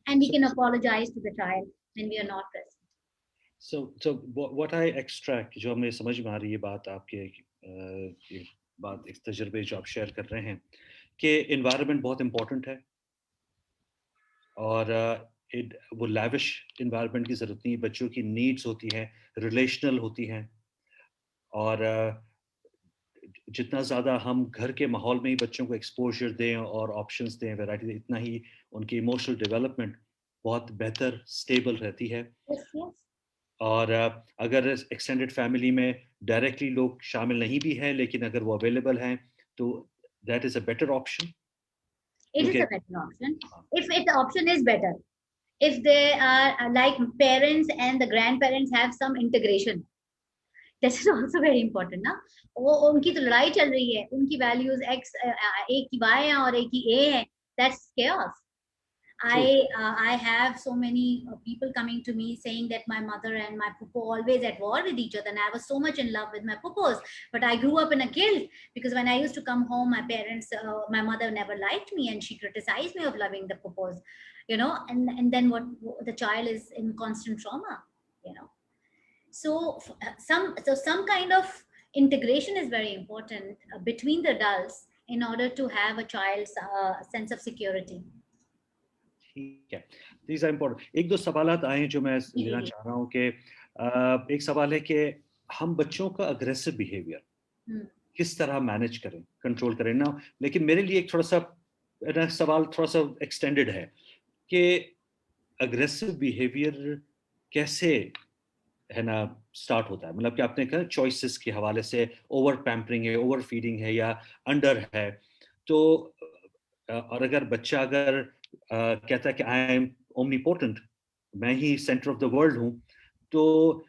and we can apologize to the child when we are not present. So what I extract, जो हमें समझ में आ रही है बात आपके ये बात इस तजुर्बे जो आप शेयर कर रहे हैं कि environment बहुत important है और वो lavish environment की ज़रूरत नहीं, बच्चों की needs होती हैं, relational होती हैं और जितना ज़्यादा हम घर के माहौल में ही बच्चों को exposure दें और options दें, variety दें, इतना ही उनकी emotional development बहुत बेहतर stable रहती है. Yes, yes. और अगर एक्सटेंडेड फैमिली में डायरेक्टली लोग शामिल नहीं भी हैं लेकिन अगर वो अवेलेबल हैं तो that is a better option. It is a better option if the option is better, if they are like parents and the grandparents have some integration. That is also very important ना. वो उनकी तो लड़ाई चल रही है, उनकी values x एक की y है और एक की a है. That's chaos. I have so many people coming to me saying that my mother and my puppo always at war with each other, and I was so much in love with my puppos, but I grew up in a guilt because when I used to come home, my parents, my mother never liked me and she criticized me of loving the puppos, you know, and then what the child is in constant trauma, you know. So some kind of integration is very important between the adults in order to have a child's sense of security. ठीक है, these are important. एक दो सवालात आए हैं जो मैं लेना चाह रहा हूँ कि एक सवाल है कि हम बच्चों का अग्रेसिव बिहेवियर हम्म, किस तरह मैनेज करें, कंट्रोल करें ना। लेकिन मेरे लिए एक थोड़ा सा सवाल थोड़ा सा एक्सटेंडेड है कि अग्रेसिव बिहेवियर कैसे है ना स्टार्ट होता है। मतलब कि आपने कहा चॉइसेस के हवाले से, ओवर पैम्परिंग है, ओवर फीडिंग है या अंडर है। तो और अगर बच्चा अगर कहता है कि आई एम ओमनीपोटेंट, मैं ही सेंटर ऑफ द वर्ल्ड हूँ, तो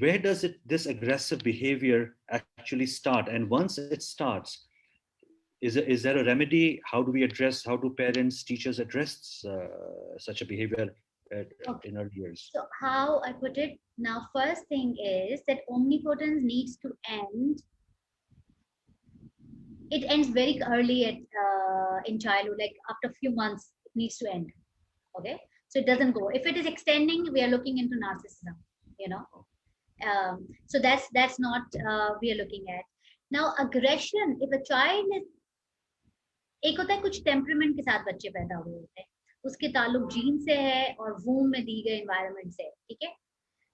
where does it this aggressive behavior actually start? And once it starts, is there a remedy? How do we address, how do parents, teachers address such a behavior okay. in early years? So how I put it now, first thing is that omnipotence needs to end. It ends very early in childhood, like after a few months, it needs to end. Okay, so it doesn't go. If it is extending, we are looking into narcissism. You know, so that's not we are looking at. Now, aggression. If a child is, एक होता है कुछ temperament के साथ बच्चे पैदा हुए होते हैं, उसके ताल्लुक जीन से है और वूम में दी गई एनवायरनमेंट से, ठीक है।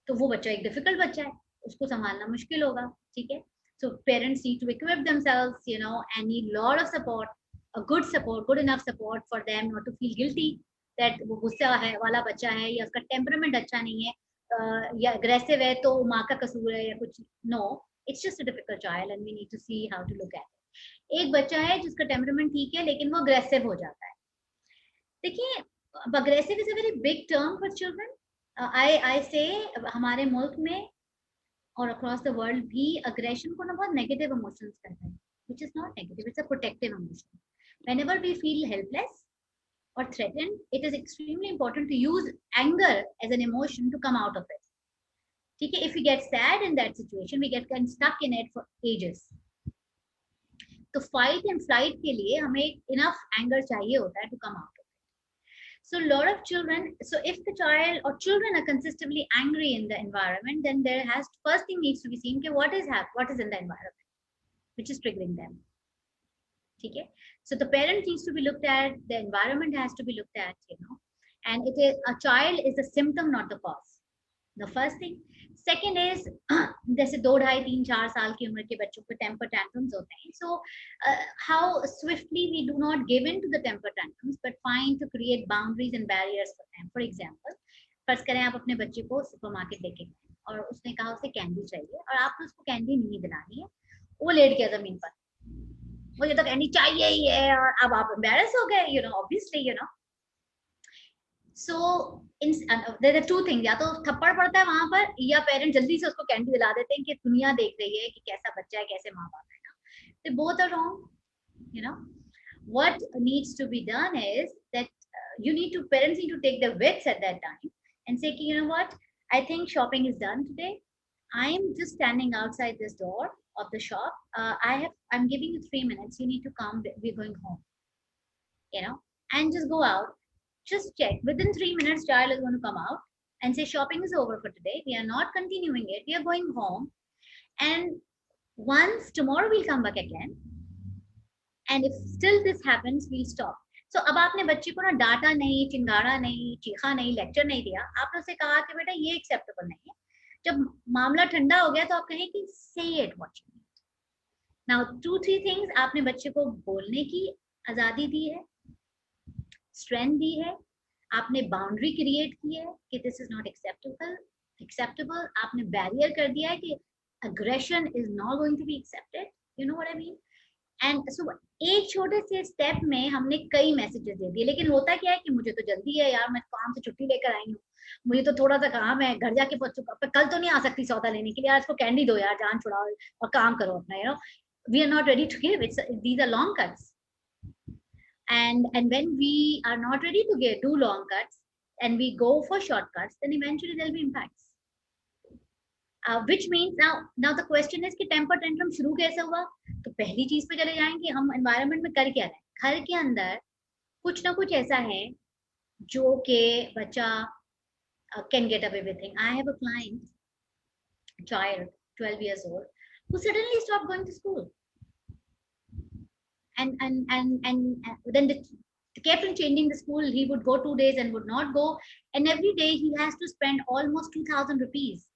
तो वो बच्चा एक डिफिकल्ट बच्चा है, उसको संभालना मुश्किल होगा, ठीक है। So parents need to equip themselves, you know, and need lot of support, a good support, good enough support for them not to feel guilty that वो गुस्सा है वाला बच्चा है या उसका टेम्परामेंट अच्छा नहीं है, या अग्रेसिव है तो माँ का कसूर है या कुछ। No, it's just a difficult child and we need to see how to look at it. एक बच्चा है जिसका टेम्परामेंट ठीक है लेकिन वो अग्रेसिव हो जाता है। देखिए, aggressive is a very big term for children. I say हमारे मुल्क में और अक्रॉस द वर्ल्ड भी अग्रेशन को ना बहुत नेगेटिव इमोशंस करते हैं, which is not negative, it's a protective emotion. Whenever we feel helpless or threatened, it is extremely important to use anger as an emotion to come out of it. ठीक है, if we get sad in that situation, we get stuck in it for ages. तो fight and flight के लिए हमें enough anger चाहिए होता है to come out of it. So a lot of children, so if the child or children are consistently angry in the environment, then there has first thing needs to be seen कि what is in the environment which is triggering them. ठीक है, so the parent needs to be looked at, the environment has to be looked at, you know, and it is a child is the symptom, not the cause. The first thing. Second is जैसे 2, 2.5, 3, 4 साल की उम्र के बच्चों को temper tantrums होते हैं, so how swiftly we do not give in to the temper tantrums but find to create boundaries and barriers for them. For example, फर्ज करें आप अपने बच्चे को सुपरमार्केट लेके गए और उसने कहा उसे कैंडी चाहिए और आपने उसको कैंडी नहीं दिलानी है, वो लेट गया जमीन पर, मुझे तो कैंडी चाहिए ही है, और अब आप एम्बैरस हो गए, you know, obviously, you know. So there are two things, या तो थप्पड़ पड़ता है वहां पर या पेरेंट जल्दी से उसको कैंडी दिला देते हैं कि दुनिया देख रही है कि कैसा बच्चा है, कैसे माँ बाप है ना। They both are wrong, you know. What needs to be done is that parents need to take the wits at that time and say, you know what, I think shopping is done today. I am just standing outside this door of the shop. I'm giving you 3 minutes. You need to come. We're going home. You know, and just go out. Just check. Within 3 minutes, child is going to come out and say, shopping is over for today. We are not continuing it. We are going home. And once tomorrow we'll come back again. And if still this happens, we'll stop. So अब आपने बच्चे को ना डांटा नहीं, चिंगाड़ा नहीं, चीखा नहीं, लेक्चर नहीं दिया, आपने उसे कहा कि बेटा ये एक्सेप्टेबल नहीं है। जब मामला ठंडा हो गया तो आप कहें कि say it what you need. Now 2-3 things आपने बच्चे को बोलने की आजादी दी है, स्ट्रेंथ दी है, आपने बाउंड्री क्रिएट की है कि दिस इज नॉट एक्सेप्टेबल, आपने बैरियर कर दिया है कि aggression is not going to be accepted, you know what I mean. And so एक छोटे से स्टेप में हमने कई मैसेजेस दे दिए, लेकिन होता क्या है कि मुझे तो जल्दी है यार, मैं काम से छुट्टी लेकर आई हूँ, मुझे तो थोड़ा सा काम है, घर जाके कल तो नहीं आ सकती सौदा लेने के लिए, आज को कैंडी दो यार, जान छुड़ाओ और काम करो अपना, you know, we are not ready to give, it's these are long cuts, and when we are not ready to do long cuts and we go for shortcuts, then eventually there'll be impacts. Which means now the question is कि temper tantrum शुरू कैसे हुआ। तो पहली चीज पे चले जाएंगे, हम एनवायरनमेंट में कर क्या रहे हैं। घर के अंदर कुछ ना कुछ ऐसा है जो कि बच्चा can get away with thing. I have a client, child 12 years old, who suddenly stopped going to school, and then they kept on changing the school. He would go 2 days and would not go, and every day he has to spend almost 2,000 rupees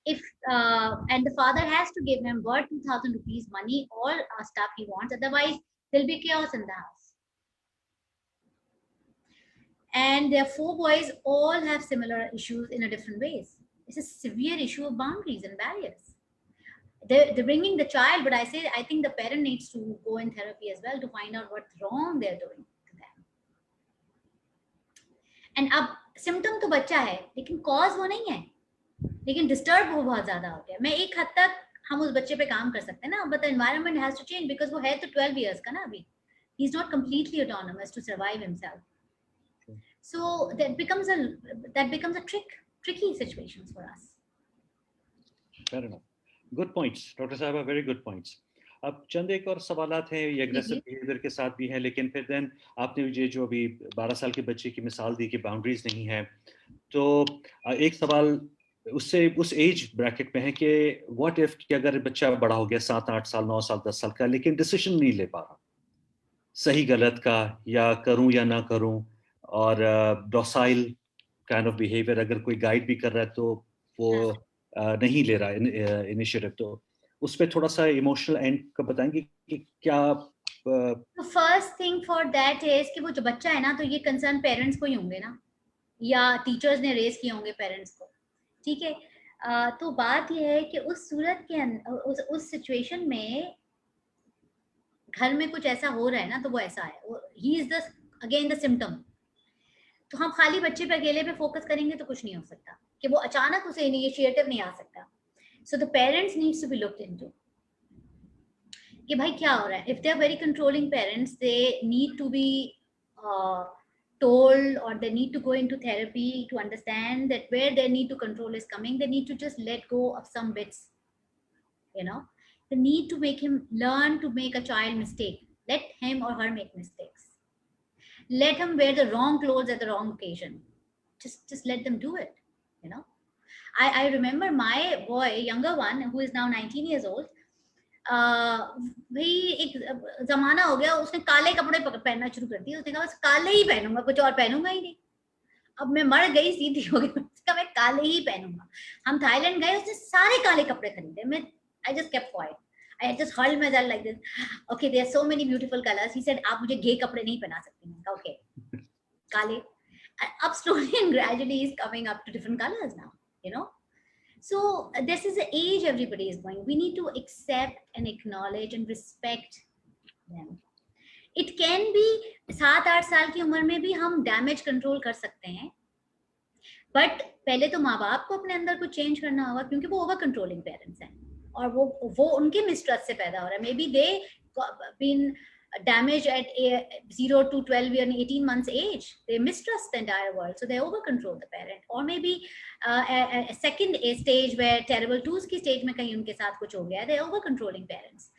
if and the father has to give him what 2,000 rupees money or stuff he wants, otherwise there'll be chaos in the house. And their 4 boys all have similar issues in a different ways. It's a severe issue of boundaries and barriers. They're bringing the child, but I think the parent needs to go in therapy as well to find out what's wrong they're doing to them. And अब symptom तो बच्चा है, लेकिन cause वो नहीं है, लेकिन disturb वो बहुत ज़्यादा हो गया. मैं एक हद तक हम उस बच्चे पे काम कर सकते हैं ना, but the environment has to change because वो है तो 12 years का ना अभी. He's not completely autonomous to survive himself. So that becomes a tricky situations for us. Fair enough. Good points, Dr. Sahaba, very good points. अब चंद एक और सवालात हैं ये एग्रेसिव बिहेवियर के साथ भी हैं, लेकिन फिर देन आपने ये जो अभी 12 साल के बच्चे की मिसाल दी कि बाउंड्रीज नहीं है, तो एक सवाल उससे उस एज ब्रैकेट में है कि व्हाट इफ कि अगर बच्चा बड़ा हो गया 7, 8 साल, 9 साल, 10 साल का, लेकिन डिसीजन नहीं ले पा रहा सही गलत का, या करूं या ना करूं, और डॉसाइल काइंड ऑफ बिहेवियर अगर कोई गाइड भी कर रहा है तो वो नहीं ले रहा है इनिशिएटिव, तो उस पे थोड़ा सा इमोशनल एंड का बताएंगे कि क्या first thing for that is कि वो जो बच्चा है ना, तो ये कंसर्न पेरेंट्स को ही होंगे ना, या टीचर्स ने रेज किए होंगे पेरेंट्स को, ठीक है. तो बात ये है कि उस सूरत के उस सिचुएशन में घर में कुछ ऐसा हो रहा है ना, तो वो ऐसा है, he is the again the symptom. तो हम खाली बच्चे पे अकेले पे फोकस करेंगे तो कुछ नहीं हो सकता, कि वो अचानक उसे इनिशिएटिव नहीं आ सकता. So the parents needs to be looked into कि भाई क्या हो रहा है. If they are very controlling parents, they need to be told, or they need to go into therapy to understand that where their need to control is coming. They need to just let go of some bits, you know. They need to make him learn to make a child mistake. Let him or her make mistakes. Let him wear the wrong clothes at the wrong occasion. Just let them do it, you know. I remember my boy, younger one, who is now 19 years old. भाई एक जमाना हो गया, उसने काले कपड़े पहनना शुरू कर दिए. उसने कहा बस काले ही पहनूंगा, कुछ और पहनूंगा ही नहीं. अब मैं मर गई, सीधी हो गई. उसका मैं काले ही पहनूंगा. हम थाईलैंड गए, उसने सारे काले कपड़े खरीदे. मैं I just kept quiet. I just hurled myself like this. Okay, there are so many beautiful colors. He said, आप मुझे गे कपड़े नहीं पहना सकती. मैंने कहा okay, काले. Up slowly and gradually he's coming up to different colors now, you know. So this is the age everybody is going. We need to accept and acknowledge and respect them. It can be 7-8 साल की उम्र में भी हम damage control कर सकते हैं, but पहले तो माँ बाप को अपने अंदर कुछ चेंज करना होगा, क्योंकि वो ओवर कंट्रोलिंग पेरेंट्स हैं और वो उनके मिसट्रस्ट से पैदा हो रहा है. Maybe they been damage at 0 to 12 year 18 months age. They mistrust the entire world, so they over control the parent. Or maybe a second stage where terrible twos की stage में कहीं उनके साथ कुछ हो गया, they over controlling parents.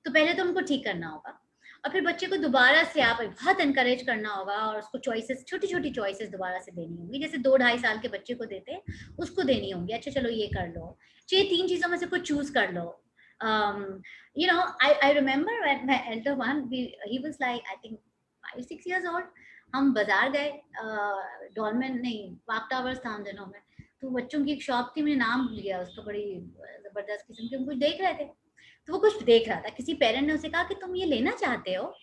तो पहले तो उनको ठीक करना होगा, और फिर बच्चे को दोबारा से आप बहुत encourage करना होगा, और उसको choices, छोटी छोटी choices दोबारा से देनी होंगी. जैसे 2-2.5 साल के बच्चे को देते हैं, उसको देनी होंगी. अच्छा चलो ये कर लो, ये 3 चीजों में से कुछ choose कर लो. You know, I remember when my elder one, he was like I think 5-6 years old. हम बाजार गए, डॉलमेन नहीं, पार्क टावर्स था उन दिनों में. तो बच्चों की एक शॉप थी, मैंने नाम भूल गया उसका, बड़ी जबरदस्त किस्म के. हम कुछ देख रहे थे, तो वो कुछ देख रहा था. किसी पेरेंट ने उसे कहा कि तुम ये लेना चाहते हो.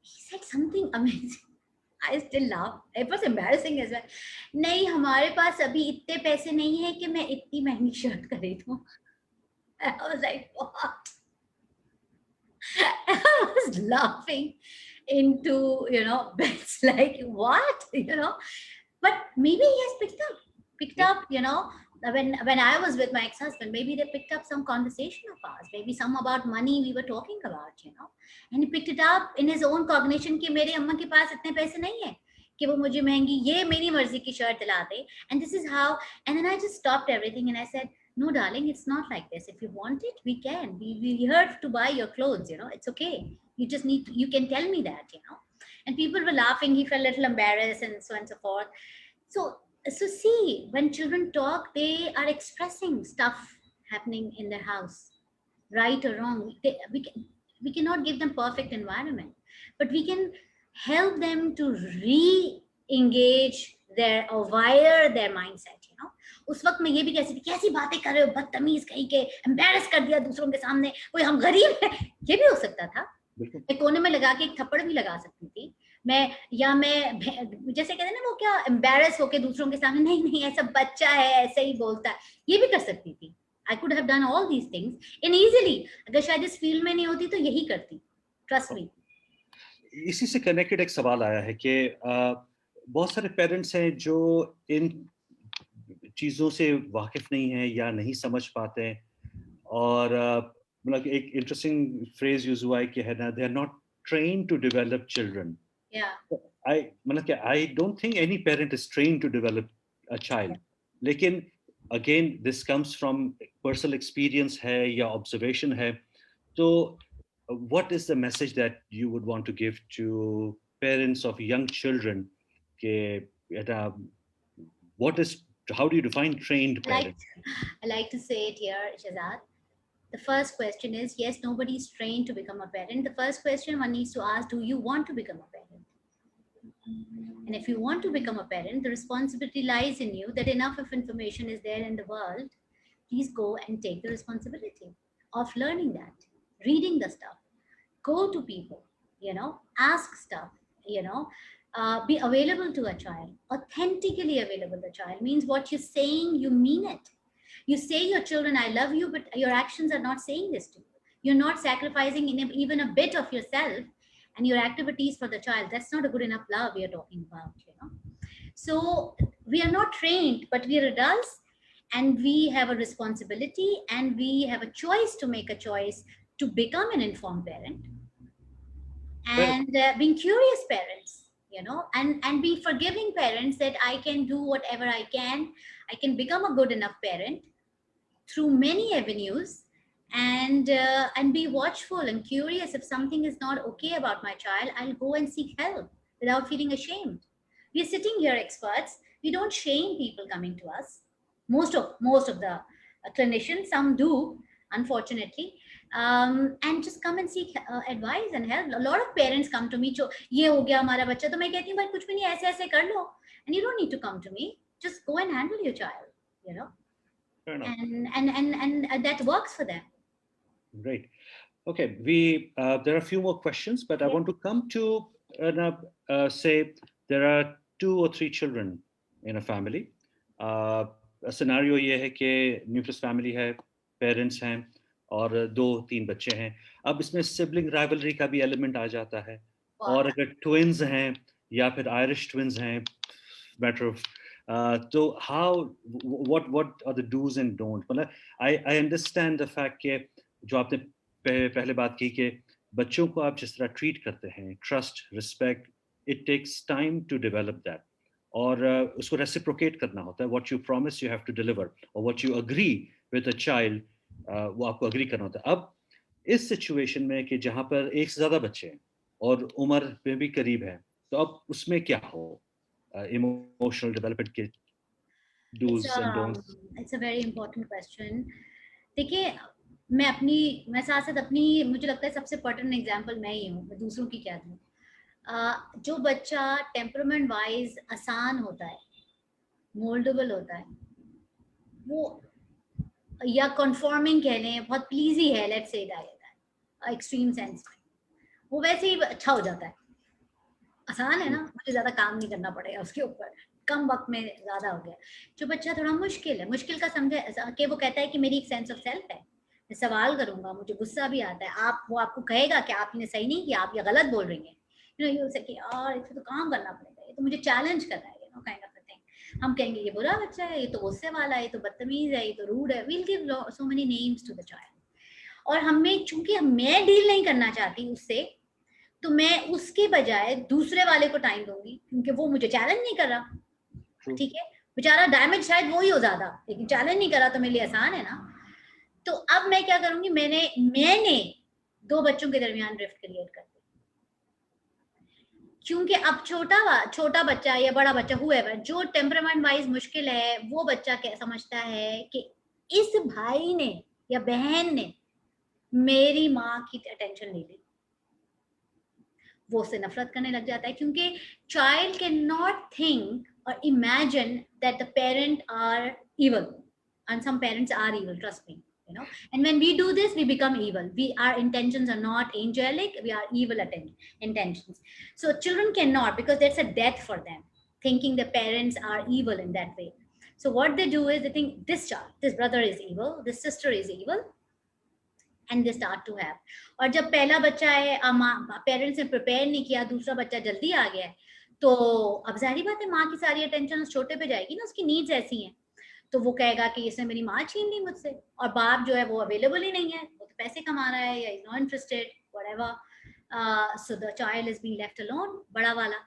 He said something amazing. I still laugh. It was embarrassing as well. नहीं, हमारे पास अभी इतने पैसे नहीं है कि मैं इतनी महंगी शर्ट खरीदूं. I was like, what? I was laughing into, you know, bits like, what? You know, but maybe he has picked up, you know, when I was with my ex-husband, maybe they picked up some conversation of ours, maybe some about money we were talking about, you know, and he picked it up in his own cognition कि मेरे अम्मा के पास इतने पैसे नहीं है कि वो मुझे महंगी ये मेरी मर्जी की शर्ट दिला दे. And this is how, and then I just stopped everything and I said, no darling, it's not like this. If you want it, we can. We here to buy your clothes, you know, it's okay. You just need to, you can tell me that, you know. And people were laughing. He felt a little embarrassed and so on and so forth. So see, when children talk, they are expressing stuff happening in their house, right or wrong. We cannot give them perfect environment, but we can help them to re-engage or wire their mindset, you know. उस वक्त मैं ये भी कहती थी, कैसी बातें कर रहे हो, बदतमीज कहीं के, एम्बैरस कर दिया दूसरों के सामने, कोई हम गरीब है, ये भी हो सकता था। मैं कोने में लगा के एक थप्पड़ भी लगा सकती थी मैं, या मैं जैसे कहते हैं ना वो क्या एम्बैरस होके दूसरों के सामने, नहीं नहीं ऐसा बच्चा है ऐसे ही बोलता है, ये भी कर सकती थी। I could have done all these things in easily. अगर शायद इस फील्ड में नहीं होती तो यही करती, ट्रस्ट मी। इसी से कनेक्टेड एक सवाल आया है कि बहुत सारे पेरेंट्स हैं जो इन चीज़ों से वाकिफ नहीं है या नहीं समझ पाते हैं, और मतलब एक इंटरेस्टिंग फ्रेज यूज हुआ है कि है ना, they are not train to develop children. I मतलब कि I don't think any parent is train to develop a child, लेकिन again this comes from personal experience है या ऑब्जर्वेशन है। तो what is the message that you would want to give to parents of young children? What is, how do you define trained parents? I like to say it here, Shazad. The first question is, yes, nobody is trained to become a parent. The first question one needs to ask, do you want to become a parent? And if you want to become a parent, the responsibility lies in you, that enough of information is there in the world. Please go and take the responsibility of learning that, reading the stuff, go to people, ask stuff, be available to a child, authentically available to a child means what you're saying, you mean it. You say your children, I love you, but your actions are not saying this to you. You're not sacrificing even a bit of yourself and your activities for the child. That's not a good enough love we are talking about. So we are not trained, but we are adults, and we have a responsibility, and we have a choice to make a choice to become an informed parent, and being curious parents, and be forgiving parents, that I can do whatever I can become a good enough parent through many avenues, and be watchful and curious. If something is not okay about my child, I'll go and seek help without feeling ashamed. We're sitting here experts, we don't shame people coming to us. Most of the clinicians, some do, unfortunately, and just come and seek advice and help. A lot of parents come to me, जो ये हो गया हमारा बच्चा, तो मैं कहती हूँ भाई कुछ भी नहीं, ऐसे ऐसे कर लो, and you don't need to come to me, just go and handle your child. Fair enough. And that works for them. Great. Okay, there are a few more questions, but I want to come to say there are 2 or 3 children in a family. A scenario ये है कि nucleus family है, parents हैं और 2-3 बच्चे हैं। अब इसमें सिबलिंग राइवलरी का भी एलिमेंट आ जाता है, और अगर ट्विन्स हैं या फिर आयरिश ट्विन्स हैं, मैटर ऑफ तो what are the do's and don'ts? मतलब I understand the fact कि जो आपने पहले बात की कि बच्चों को आप जिस तरह ट्रीट करते हैं, trust, respect, it takes time to develop that, और उसको रेसिप्रोकेट करना होता है। What you promise you have to deliver, और what you agree with a child, वो आपको अग्री करना होता है। अब इस सिचुएशन में कि जहाँ पर एक से ज्यादा बच्चे हैं और उम्र में भी करीब है, तो अब उसमें क्या हो, इमोशनल डेवलपमेंट के dos and don'ts? It's a very important question. देखिए, मैं साथ साथ अपनी, मुझे लगता है सबसे पर्टिनेंट एग्जांपल मैं ही हूँ, मैं दूसरों की क्या दूँ। जो बच्चा टेम्परामेंट वाइज आसान होता है, मोल्डेबल होता है, वो या कॉन्फॉर्मिंग कह लें, बहुत प्लीजी है, लेट्स से एक्सट्रीम सेंस में, वो वैसे ही अच्छा हो जाता है। आसान है ना, मुझे ज्यादा काम नहीं करना पड़ेगा उसके ऊपर, कम वक्त में ज्यादा हो गया। जो बच्चा थोड़ा मुश्किल है, मुश्किल का समझे कि वो कहता है कि मेरी एक सेंस ऑफ सेल्फ है, मैं सवाल करूंगा, मुझे गुस्सा भी आता है, वो आपको कहेगा कि आपने सही नहीं किया, आप ये गलत बोल रही हैं, यू से कि यार इसे तो काम करना पड़ेगा, ये तो मुझे चैलेंज कर रहा है, काइंड ऑफ अ थिंग। हम कहेंगे ये बुरा बच्चा है, ये तो गुस्से वाला है, ये तो बदतमीज है, ये तो रूड है, we'll give so many names to the child. और हमें, चूंकि मैं डील नहीं करना चाहती उससे, तो मैं उसके बजाय दूसरे वाले को टाइम दूंगी, क्योंकि वो मुझे चैलेंज नहीं कर रहा। ठीक है, बेचारा डैमेज शायद वो ही हो ज्यादा, लेकिन चैलेंज नहीं कर रहा, तो मेरे लिए आसान है ना। तो अब मैं क्या करूंगी, मैंने 2 बच्चों के दरमियान रिफ्ट क्रिएट कर दी, क्योंकि अब छोटा बच्चा या बड़ा बच्चा, हुएवर, जो टेम्परामेंट वाइज मुश्किल है, वो बच्चा क्या समझता है कि इस भाई ने या बहन ने मेरी माँ की अटेंशन ले ली, वो उससे नफरत करने लग जाता है, क्योंकि चाइल्ड कैन नॉट थिंक और imagine that the parent are evil, and some parents are evil, trust me, you know. And when we do this, we become evil. Our intentions are not angelic, we are evil intentions. So children cannot, because that's a death for them, thinking the parents are evil in that way. So what they do is they think this child, this brother is evil, this sister is evil, and they start to have. और जब पहला बच्चा है, parents ने prepare नहीं किया, दूसरा बच्चा जल्दी आ गया है, तो अब जाहिर बात है माँ की सारी अटेंशन उस छोटे पे जाएगी ना, उसकी नीड्स ऐसी हैं, तो वो कहेगा कि इसने मेरी माँ छीन ली मुझसे, और बाप जो है वो अवेलेबल ही नहीं है, वो तो पैसे कमा रहा है या is not interested whatever, so the child is being left alone, बड़ा वाला।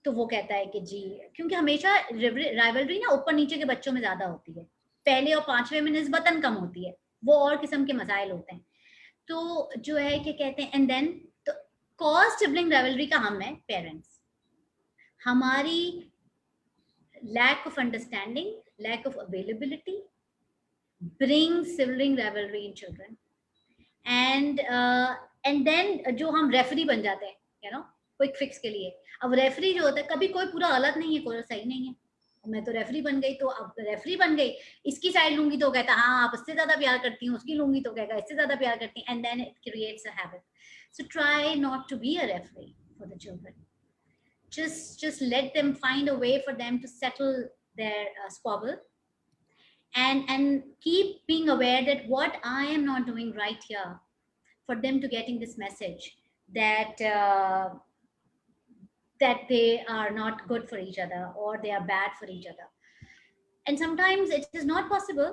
तो वो कहता है कि जी, क्योंकि हमेशा राइवलरी ना ऊपर नीचे के बच्चों में ज्यादा होती है, पहले और पांचवे में निस्बतन कम होती है, वो और किस्म के मसाइल होते हैं। तो जो है कि कहते हैं, एंड देन तो कॉज सिबलिंग राइवलरी का हम है पेरेंट्स, हमारी lack of understanding, lack of availability brings sibling rivalry in children, and then जो हम रेफरी बन जाते हैं, you know, क्विक फिक्स के लिए। अब रेफरी जो होता है, कभी कोई पूरा गलत नहीं है, कोई सही नहीं है, मैं तो रेफरी बन गई, तो अब रेफरी बन गई, इसकी साइड लूंगी तो कहता हाँ आप इससे ज्यादा प्यार करती हूँ, उसकी लूंगी तो कहेगा इससे ज्यादा प्यार करती हैं, and then it creates a habit. So try not to be a referee for the children, just let them find a way for them to settle their squabble, and keep being aware that what I am not doing right here, for them to getting this message that that they are not good for each other, or they are bad for each other. And sometimes it is not possible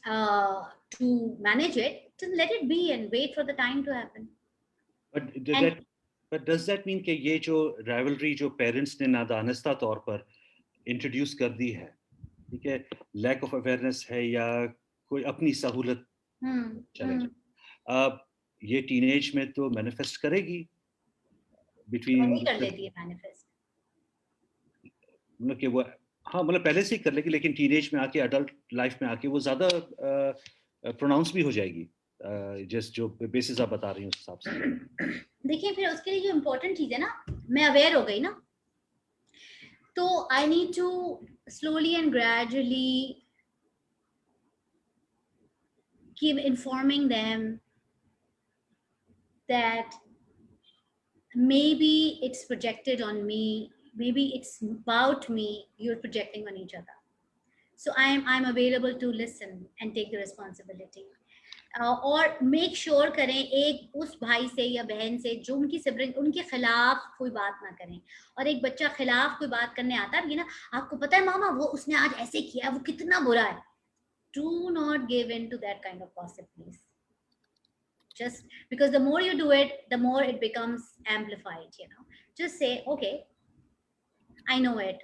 to manage it, just let it be and wait for the time to happen. But does that mean कि ये जो rivalry जो parents ने नादानिस्ता तौर पर introduce कर दी है, ठीक है, lack of awareness है या कोई अपनी सहूलत चले, ये teenage में तो manifest करेगी between, कर लेती है manifest, मतलब कि वो हाँ मतलब पहले से ही कर लेगी, लेकिन teenage में आके adult life में आके वो ज़्यादा pronounce भी हो जाएगी, जिस जो basis आप बता रही हैं उस हिसाब से। देखिए फिर उसके लिए जो इम्पोर्टेंट चीज है ना, मैं अवेयर हो गई ना, तो I need to slowly and gradually keep informing them that maybe it's projected on me, maybe it's about me, you're projecting on each other, so I'm available to listen and take the responsibility. और make sure करें एक उस भाई से या बहन से जो उनकी सिबलिंग, उनके खिलाफ कोई बात ना करें। और एक बच्चा खिलाफ कोई बात करने आता है ना, आपको पता है मामा वो उसने आज ऐसे किया, वो कितना बुरा है, do not give in to that kind of gossip, please. Just because the more you do it, the more it becomes amplified, you know. Just say, okay, I know it,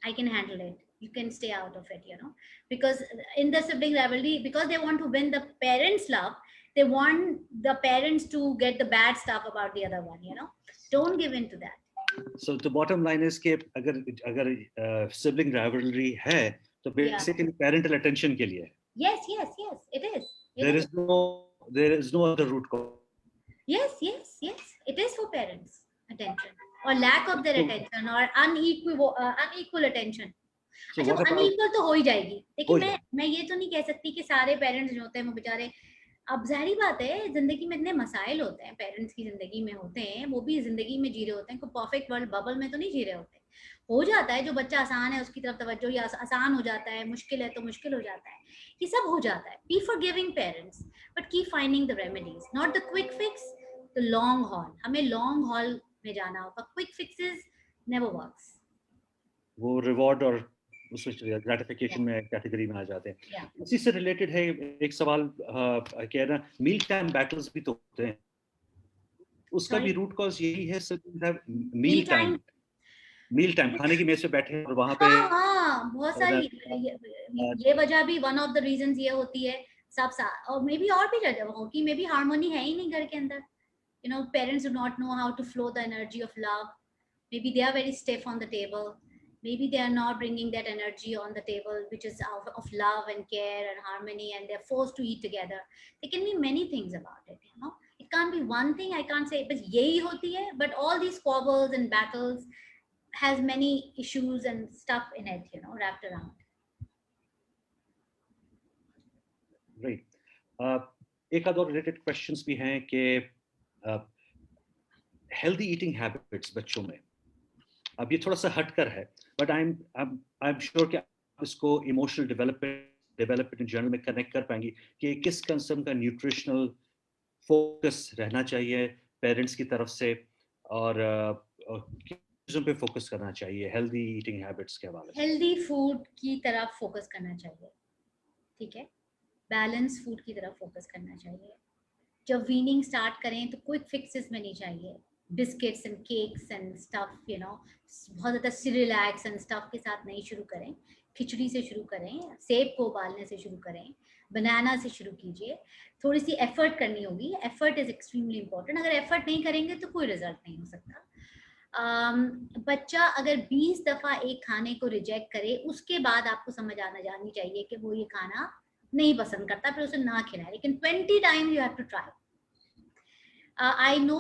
I can handle it, you can stay out of it, you know. Because in the sibling rivalry, because they want to win the parents' love, they want the parents to get the bad stuff about the other one, you know. Don't give in to that. So the bottom line is कि अगर sibling rivalry है, तो basically parental attention के लिए। Yes, it is. There is no other root cause. Yes, it is for parents' attention, or lack of their attention, or unequal attention. अच्छा, unequal तो हो ही जाएगी, लेकिन मैं ये तो नहीं कह सकती कि सारे पेरेंट्स जो होते हैं वो बेचारे, अब जाहिर बात है जिंदगी में इतने मसाइल होते हैं, पेरेंट्स की जिंदगी में होते हैं, वो भी जिंदगी में जी रहे होते हैं, कोई परफेक्ट वर्ल्ड बबल में तो नहीं जी रहे होते। हो जाता है जो बच्चा आसान है उसकी तरफ तवज्जो, या आसान हो जाता है, मुश्किल है तो मुश्किल हो जाता है, ये सब हो जाता है। Be forgiving parents, but keep finding the remedies, not the quick fix, the long haul. हमें लॉन्ग हॉल में जाना होगा, क्विक फिक्सेस नेवर वर्क्स। वो रिवॉर्ड और उसमें ग्रेटिफिकेशन में कैटेगरी में आ जाते हैं। इसी से रिलेटेड है एक सवाल, कह रहा मील टाइम बैटल्स भी तो होते हैं, उसका भी रूट कॉज यही है सर, मील टाइम खाने की मेज पे बैठे और वहां पे बहुत सारी ये वजह भी, वन ऑफ द रीजंस ये होती है सब, और मे बी और भी वजह हो कि मे बी हार्मोनी है ही नहीं घर के अंदर, you know, parents do not know how to flow the energy of love, maybe they are very stiff on the table, maybe they are not bringing that energy on the table which is of love and care and harmony, and they're forced to eat together. There can be many things about it, you know, it can't be one thing. I can't say but yehi hoti hai, but all these squabbles and battles has many issues and stuff in it, you know, wrapped around. Great. एक आध और related questions भी हैं कि healthy eating habits बच्चों में, अब ये थोड़ा सा हटकर है, बट आई एम श्योर कि आप इसको इमोशनल डेवलपमेंट इन जनरल में कनेक्ट कर पाएंगी कि किस किस्म का न्यूट्रिशनल फोकस रहना चाहिए पेरेंट्स की तरफ से, और किन चीज़ों पे फोकस करना चाहिए हेल्दी ईटिंग हैबिट्स के हवाले से। हेल्दी फूड की तरफ फोकस करना चाहिए, ठीक है, बैलेंस फूड की तरफ फोकस करना चाहिए। जब वीनिंग स्टार्ट करें तो क्विक फिक्सेस में नहीं चाहिए, biscuits and cakes and stuff, you know, बहुत ज़्यादा सिरिलैक्स एंड स्टफ के साथ नहीं शुरू करें। खिचड़ी से शुरू करें, सेब को उबालने से शुरू करें, बनाना से शुरू कीजिए। थोड़ी सी एफर्ट करनी होगी, एफर्ट इज़ एक्सट्रीमली इंपॉर्टेंट। अगर एफर्ट नहीं करेंगे तो कोई रिजल्ट नहीं हो सकता। बच्चा अगर 20 दफ़ा एक खाने को रिजेक्ट करे, उसके बाद आपको समझ आना जानी चाहिए कि वो ये खाना नहीं पसंद करता, फिर उसे ना खिलाए, लेकिन 20 times you have to try. I know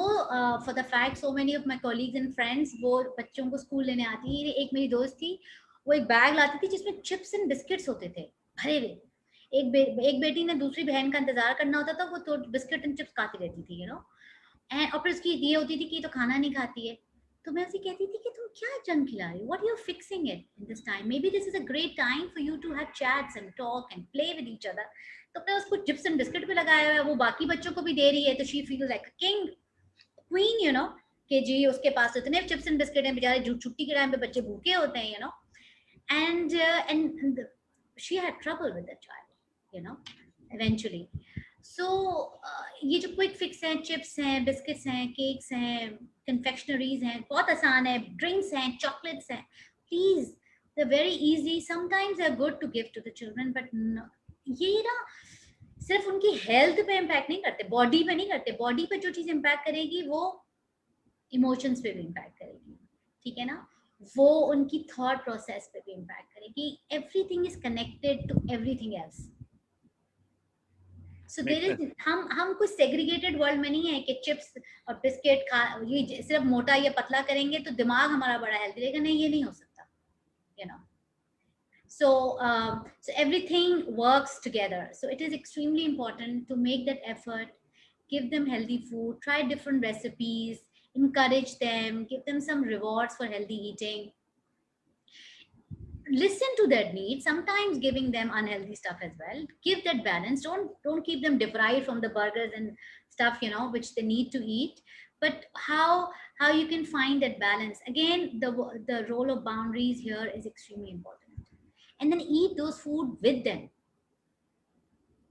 for the fact so many of my colleagues and friends, वो बच्चों को स्कूल लेने आती है। एक मेरी दोस्त थी, वो एक बैग लाती थी जिसमें चिप्स एंड बिस्किट्स होते थे भरे हुए। एक बेटी ने दूसरी बहन का इंतजार करना होता था, वो तो बिस्किट एंड चिप्स खाती रहती थी, यू नो। और फिर उसकी ये होती थी कि तो खाना नहीं खाती है। तो मैं उसे कहती थी कि तुम क्या जंक खिला रही हो, what you are fixing it in this time, maybe this is a great time for you to have chats and talk and play with each other. तो मैं उसको चिप्स एंड बिस्किट पे लगाया हुआ है, वो बाकी बच्चों को भी दे रही है, तो she feels like a king, queen, you know, कि जी उसके पास इतने चिप्स एंड बिस्किट हैं। बेचारे छुट्टी के टाइम पे बच्चे भूखे होते हैं, you know. And she had trouble with the child, you know, eventually. So ये जो क्विक फिक्स हैं, चिप्स हैं, बिस्किट्स हैं, केक्स हैं, कन्फेक्शनरीज हैं, बहुत आसान है, ड्रिंक्स हैं, चॉकलेट्स हैं, please, they're very easy, sometimes they're good to give to the children, but no, ये ना सिर्फ उनकी हेल्थ पे इम्पैक्ट नहीं करते, बॉडी पे नहीं करते। बॉडी पे जो चीज इम्पैक्ट करेगी वो इमोशंस पे भी इम्पैक्ट करेगी, ठीक है ना, वो उनकी थॉट प्रोसेस पे भी इम्पैक्ट करेगी। Everything is connected to everything else. So there is, हम कुछ सेग्रीगेटेड वर्ल्ड में नहीं है कि चिप्स और बिस्किट खा, ये सिर्फ मोटा या पतला करेंगे तो दिमाग हमारा बड़ा हेल्दी रहेगा, नहीं, ये नहीं हो सकता, you know. So so everything works together, so it is extremely important to make that effort, give them healthy food, try different recipes, encourage them, give them some rewards for healthy eating, listen to their needs, sometimes giving them unhealthy stuff as well. Give that balance, don't keep them deprived from the burgers and stuff, you know, which they need to eat. But how you can find that balance, again, the role of boundaries here is extremely important. And then eat those food with them.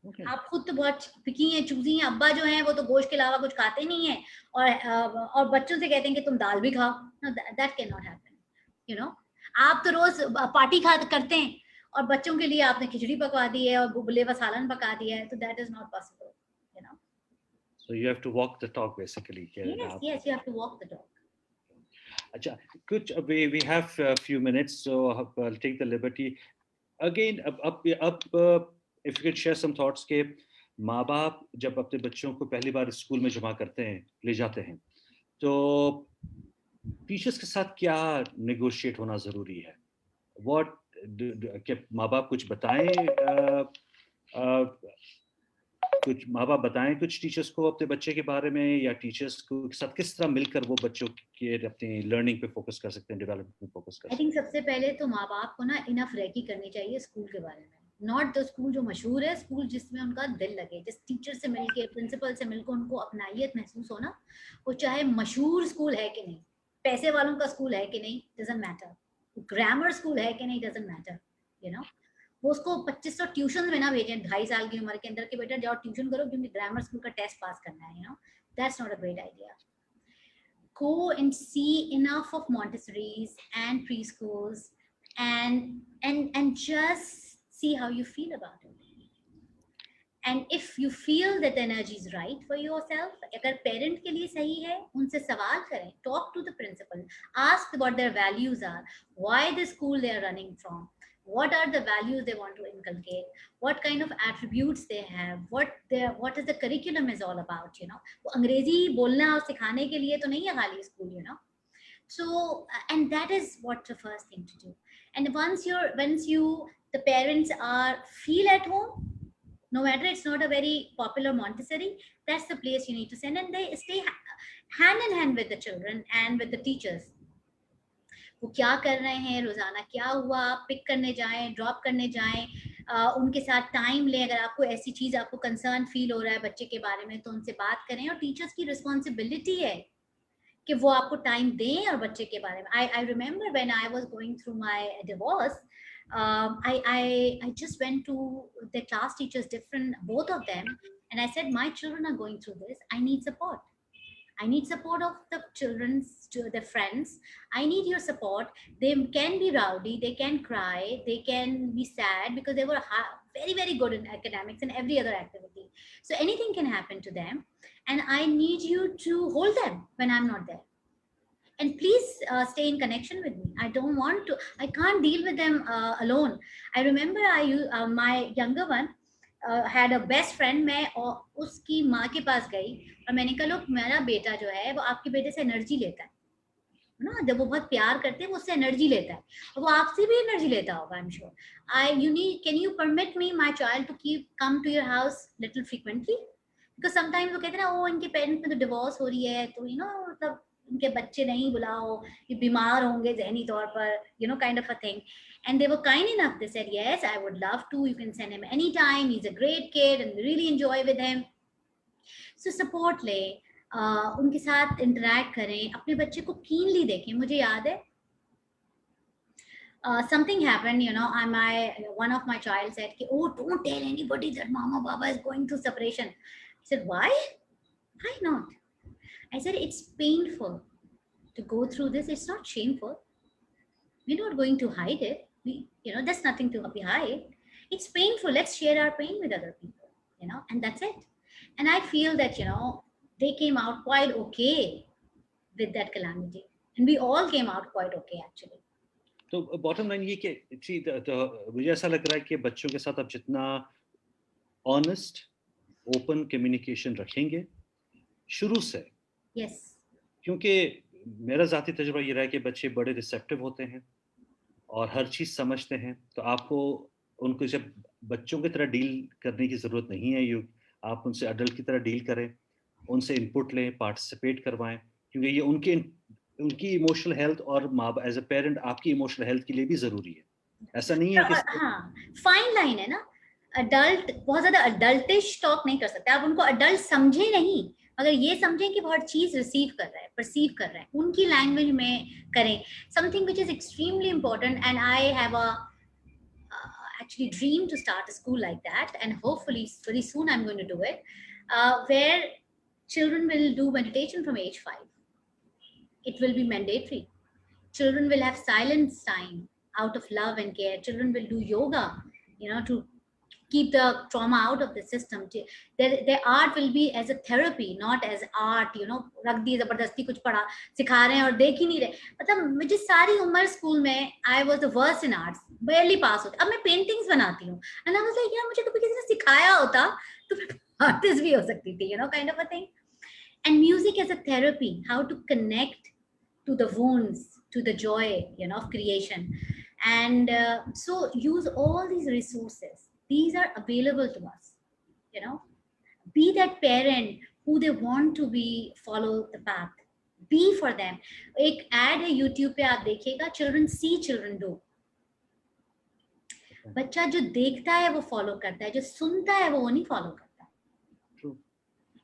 Okay. आप खुद तो बहुत पिकी हैं, choosy हैं, अब्बा जो हैं वो तो गोश्त के अलावा कुछ खाते नहीं है, और बच्चों से कहते हैं कि तुम दाल भी खाओ। No, that can not happen, you know. आप तो रोज पार्टी करते हैं और बच्चों के लिए आपने खिचड़ी पकवा दी है और गुबले व सालन पका दिया है, तो that is not possible, you know. So you have to walk the talk basically. Yes, you have to walk the dog. अच्छा, कुछ we have a few minutes, so I'll take the liberty again. अब if you could share some thoughts के माँ बाप जब अपने बच्चों को पहली बार स्कूल में जमा करते हैं, ले जाते हैं, तो टीचर्स के साथ क्या नेगोशिएट होना जरूरी है? What क्या माँ बाप कुछ बताएं, कुछ माँ बाप बताएं कुछ टीचर्स को अपने बच्चे के बारे में, या टीचर्स को के साथ किस तरह मिलकर वो बच्चों के अपनी लर्निंग पे फोकस कर सकते हैं, डेवलपमेंट पे फोकस कर आई सकते थिंक सबसे पहले तो माँ बाप को ना इनफ रेकी करनी चाहिए स्कूल के बारे में, नॉट द स्कूल जो मशहूर है, स्कूल जिसमें उनका दिल लगे, जिस टीचर से मिलके, प्रिंसिपल से मिलकर उनको अपनाइयत महसूस हो ना, वो चाहे मशहूर स्कूल है कि नहीं, पैसे वालों का स्कूल है कि नहीं, डजंट मैटर, ग्रामर स्कूल है कि नहीं, डजंट मैटर, यू नो। वो उसको 2500 ट्यूशन में ना भेजें 2.5 साल की उम्र के अंदर कि बेटा जाओ ट्यूशन करो क्योंकि ग्रामर स्कूल का टेस्ट पास करना है, you know, that's not a great idea. Go and see enough of Montessori's and preschools, and just see how you feel about it. And if you feel that the energy is right for yourself, अगर parent के लिए सही है, उनसे सवाल करें, talk to the principal, ask what their values are, why the school they are running from, what are the values they want to inculcate, what kind of attributes they have, what is the curriculum is all about, you know. वो अंग्रेजी बोलना और सिखाने के लिए तो नहीं है खाली school, you know. So and that is what the first thing to do. And once the parents are feel at home, No matter it's not a very popular Montessori, that's the place you need to send, and they stay hand in hand with the children and with the teachers. वो क्या कर रहे हैं रोजाना, क्या हुआ, pick करने जाएं, ड्रॉप करने जाएं, उनके साथ टाइम लें. अगर आपको ऐसी चीज, आपको कंसर्न फील हो रहा है बच्चे के बारे में, तो उनसे बात करें. और टीचर्स की रिस्पॉन्सिबिलिटी है कि वो आपको टाइम दें और बच्चे के बारे में. I remember when I was going through my divorce, I just went to the class teachers, different, both of them, and I said, my children are going through this, I need support. I need support of the children's, to the friends. I need your support. They can be rowdy, they can cry, they can be sad, because they were very, very good in academics and every other activity. So anything can happen to them. And I need you to hold them when I'm not there. And please stay in connection with me. I don't want to, I can't deal with them alone. I remember my younger one had a best friend. मैं और उसकी माँ के पास गई और मैंने कहा, लोग, मेरा बेटा जो है वो आपके बेटे से एनर्जी लेता है ना, जब वो बहुत प्यार करते हैं वो उससे एनर्जी लेता है, और वो आपसे भी एनर्जी लेता होगा, I am sure. You need, can you permit me, my child, to come to your house little frequently? Because sometimes वो कहते हैं ना, वो इनके पेरेंट्स में तो डिवोर्स हो रही है, तो मतलब उनके बच्चे नहीं बुलाओ, ये बीमार होंगे जहनी तौर पर, kind of a thing. And they were kind enough. They said, yes, I would love to. You can send him anytime. He's a great kid and we really enjoy with him. So support ले, उनके साथ interact करें, अपने बच्चे को keenly देखें. मुझे याद है, something happened, one of my child said, oh, don't tell anybody that Mama Baba is going through separation. I said, why? Why not? I said, it's painful to go through this. It's not shameful. We're not going to hide it. There's nothing to hide. It's painful. Let's share our pain with other people, and that's it. And I feel that, they came out quite okay with that calamity. And we all came out quite okay, actually. तो bottom line ये कि मुझे ऐसा लग रहा है कि बच्चों के साथ आप जितना ऑनेस्ट, ओपन कम्युनिकेशन रखेंगे शुरू से, yes, क्योंकि मेरा ज़ाती तजुर्बा ये रहा है कि बच्चे बड़े रिसेप्टिव होते हैं और हर चीज़ समझते हैं, तो आपको उनको जब बच्चों की तरह डील करने की ज़रूरत नहीं है. आप उनसे अडल्ट की तरह डील करें, उनसे इनपुट लें, पार्टिसिपेट करवाएं, क्योंकि ये उनकी इमोशनल हेल्थ और माँ एज अ पेरेंट आपकी इमोशनल हेल्थ के लिए भी ज़रूरी है. ऐसा नहीं है कि हाँ, फाइन लाइन है ना. अडल्ट बहुत ज्यादा अडल्टिश टॉक नहीं कर सकते आप. उनको अडल्ट समझे नहीं, अगर ये समझें कि वो हर चीज रिसीव कर रहा है, परसीव कर रहा है, उनकी लैंग्वेज में करें. Something which is extremely important, and I have actually dream to start a school like that, and hopefully very soon I'm going to do it, where children will do meditation from age 5. It will be mandatory. Children will have silence time out of love and care. Children will do yoga, to keep the trauma out of the system. Their art will be as a therapy, not as art. रख दी जबरदस्ती कुछ पढ़ा सिखा रहे हैं और देख ही नहीं रहे. मतलब मुझे सारी उम्र स्कूल में I was the worst in arts, barely pass होती. अब मैं पेंटिंग्स बनाती हूँ, and I was like, यार मुझे कभी किसी ने सिखाया होता तो मैं आर्टिस्ट भी हो सकती थी, kind of a thing. And music as a therapy, how to connect to the wounds, to the joy, of creation. And so use all these resources. These are available to us. Be that parent who they want to be, follow the path. Be for them. एक ad है YouTube पे, आप देखिएगा, children see, children do. बच्चा जो देखता है वो फॉलो करता है, जो सुनता है वो नहीं फॉलो करता.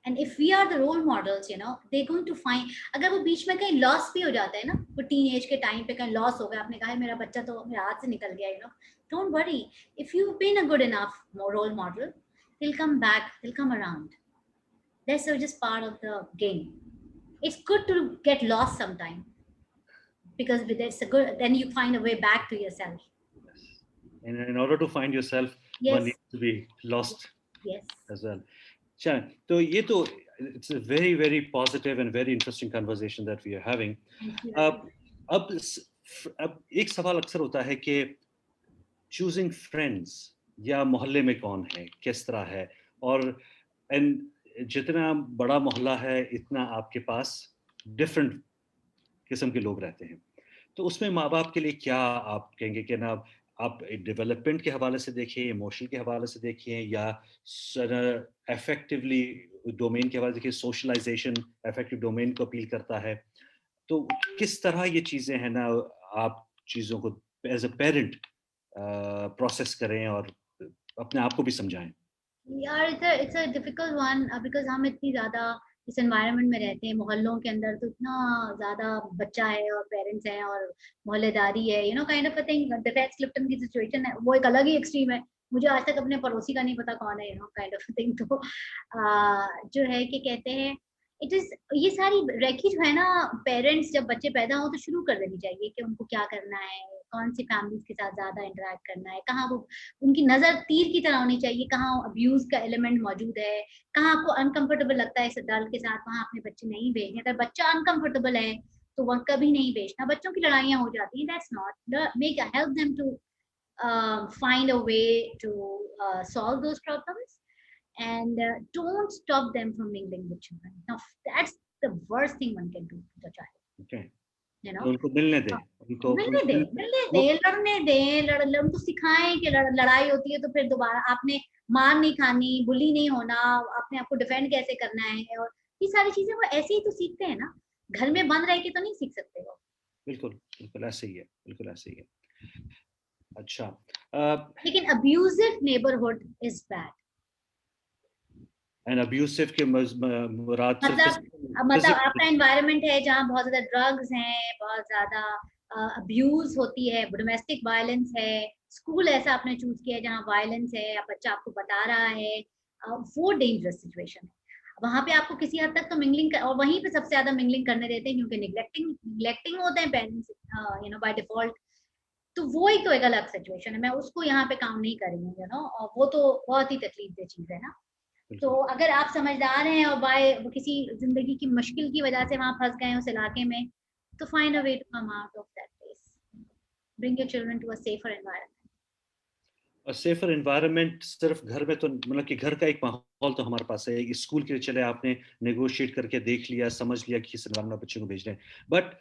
And if we are the role models, they're going to find, अगर वो बीच में कहीं लॉस भी हो जाता है ना, वो टीन एज के टाइम पे कहीं लॉस हो गया, आपने कहा मेरा बच्चा तो मेरे हाथ से निकल गया, don't worry. If you've been a good enough role model, they'll come back, they'll come around. That's just part of the game. It's good to get lost sometime, because it's a good, then you find a way back to yourself. Yes. And in order to find yourself, yes, one needs to be lost, yes, as well. तो ये तो it's a very, very positive and very interesting conversation that we are having. अब एक सवाल अक्सर होता है कि choosing friends, या मोहल्ले में कौन है, किस तरह है, और जितना बड़ा मोहल्ला है इतना आपके पास डिफरेंट किस्म के लोग रहते हैं. तो उसमें माँ बाप के लिए क्या आप कहेंगे कि ना आप डेवलपमेंट के हवाले से देखिए, इमोशन के हवाले से देखिए, या अफेक्टिवली डोमेन के हवाले से देखिए, सोशलाइजेशन अफेक्टिव डोमेन को अपील करता है। तो किस तरह ये चीज़ें हैं ना, आप चीज़ों को एज अ पेरेंट प्रोसेस करें और अपने आप को भी समझाएं? यार it's a difficult one, because हम इतनी ज्यादा इस एनवायरनमेंट में रहते हैं, मोहल्लों के अंदर तो इतना ज्यादा बच्चा है और पेरेंट्स हैं और मोहल्लेदारी है, kind of a thing. Defence Clifton की सिचुएशन है, वो एक अलग ही एक्सट्रीम है। मुझे आज तक अपने पड़ोसी का नहीं पता कौन है, काइंड ऑफ थिंग। तो जो है कि कहते हैं, इट इज ये सारी रेखी जो है ना, पेरेंट्स जब बच्चे पैदा हो तो शुरू कर देनी चाहिए कि उनको क्या करना है, कौन सी फैमिलीज के साथ ज्यादा इंटरेक्ट करना है, कहाँ वो उनकी नजर तीर की तरह होनी चाहिए, कहाँ अब्यूज का एलिमेंट मौजूद है, कहाँ आपको अनकंफर्टेबल लगता है इस अडल्ट के साथ, वहां अपने बच्चे नहीं भेजने। अगर बच्चा अनकंफर्टेबल है तो वह कभी नहीं भेजना। बच्चों की लड़ाइयाँ हो जाती हैं, that's not make help them to find a way to solve those problems, and don't stop them from mingling with children. Now that's the worst thing one can do to the child. Okay. You तो know, उनको मिलने दें, उनको मिलने दे, लड़ने दे, उनको सिखाएं कि लड़ाई होती है तो फिर दोबारा आपने मार नहीं खानी, बुली नहीं होना, अपने आप को डिफेंड कैसे करना है, और ये सारी चीजें वो ऐसे ही तो सीखते हैं ना, घर में बंद रह के तो नहीं सीख सकते वो। बिल्कुल बिल्कुल ऐसे ही है, बिल्कुल ऐसे ही है। अच्छा, लेकिन abusive neighbourhood is bad. And abusive के मुराद मतलब आपका एनवायरनमेंट है जहाँ बहुत ज्यादा ड्रग्स हैं, बहुत ज्यादा अब्यूज होती है, डोमेस्टिक वायलेंस है, स्कूल ऐसा आपने चूज किया है जहाँ वायलेंस है या बच्चा आपको बता रहा है, वो डेंजरस सिचुएशन है। वहां पे आपको किसी हद तक तो मिंगलिंग और वहीं पे सबसे ज्यादा मिंगलिंग करने देते हैं, क्योंकि निग्लेक्टिंग होते हैं पेरेंट्स बाय डिफॉल्ट। तो वो ही तो एक अलग सिचुएशन है, मैं उसको यहाँ पे काम नहीं करूंगी, और वो तो बहुत ही तकलीफ दे चीज है ना। तो अगर आप समझदार हैं और बाय किसी जिंदगी की मुश्किल की वजह से वहां फंस गए उस इलाके में, to find a way to come out of that place, bring your children to a safer environment. और सेफर एनवायरनमेंट सिर्फ घर में तो, मतलब कि घर का एक माहौल तो हमारे पास है, स्कूल के लिए चले आपने नेगोशिएट करके देख लिया, समझ लिया कि किस एनवायरनमेंट बच्चे को भेज रहे हैं, बट